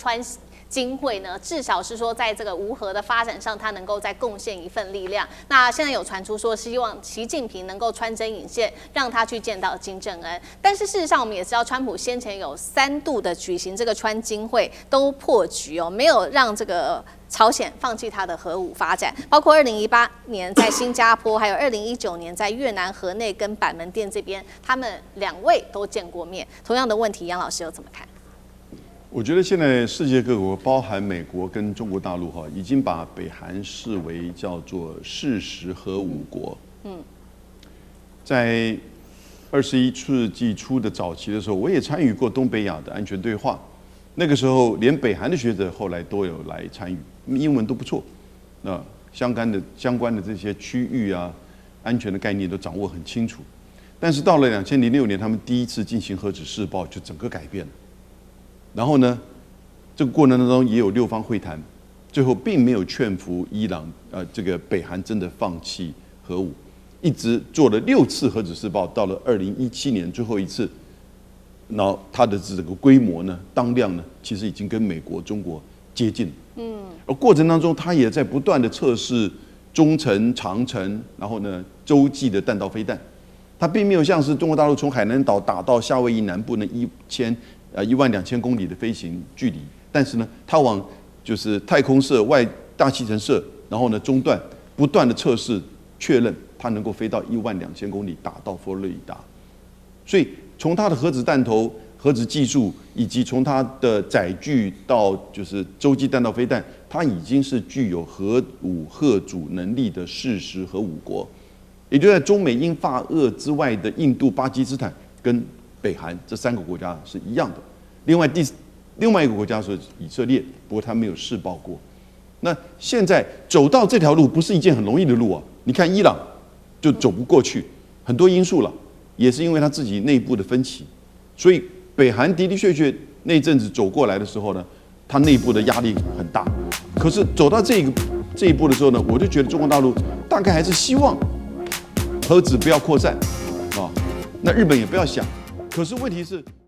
金会呢？至少是说在这个无核的发展上，他能够再贡献一份力量。那现在有传出说，希望习近平能够穿针引线，让他去见到金正恩。但是事实上，我们也知道，川普先前有3度的举行这个川金会都破局哦，没有让这个朝鲜放弃它的核武发展，包括2018年在新加坡，还有2019年在越南河内跟板门店这边，他们2位都见过面。同样的问题，杨老师又怎么看？我觉得现在世界各国，包含美国跟中国大陆哈，已经把北韩视为叫做事实核武国。在21世纪初的早期的时候，我也参与过东北亚的安全对话。那个时候，连北韩的学者后来都有来参与，英文都不错。那相关的这些区域啊，安全的概念都掌握很清楚。但是到了2006年，他们第一次进行核子试爆，就整个改变了。然后呢，这个过程当中也有6方会谈，最后并没有劝服伊朗，这个北韩真的放弃核武，一直做了6次核子试爆，到了2017年最后一次，然后它的这个规模呢、当量呢，其实已经跟美国、中国接近了。而过程当中，它也在不断的测试中程、长程，然后呢洲际的弹道飞弹，它并没有像是中国大陆从海南岛打到夏威夷南部那12000公里的飞行距离，但是呢，它往就是太空射、大气层射，然后呢中段不断的测试确认它能够飞到12000公里，打到佛罗里达。所以从它的核子弹头、核子技术，以及从它的载具到就是洲际弹道飞弹，它已经是具有核武吓阻能力的事实核武国。也就在中美英法俄之外的印度、巴基斯坦跟北韩这3个国家是一样的。另外一个国家是以色列，不过它没有试爆过。那现在走到这条路不是一件很容易的路啊！你看伊朗就走不过去，很多因素了，也是因为他自己内部的分歧。所以北韩的确那阵子走过来的时候呢，它内部的压力很大。可是走到这一步的时候呢，我就觉得中国大陆大概还是希望核子不要扩散啊，那日本也不要想。可是问题是。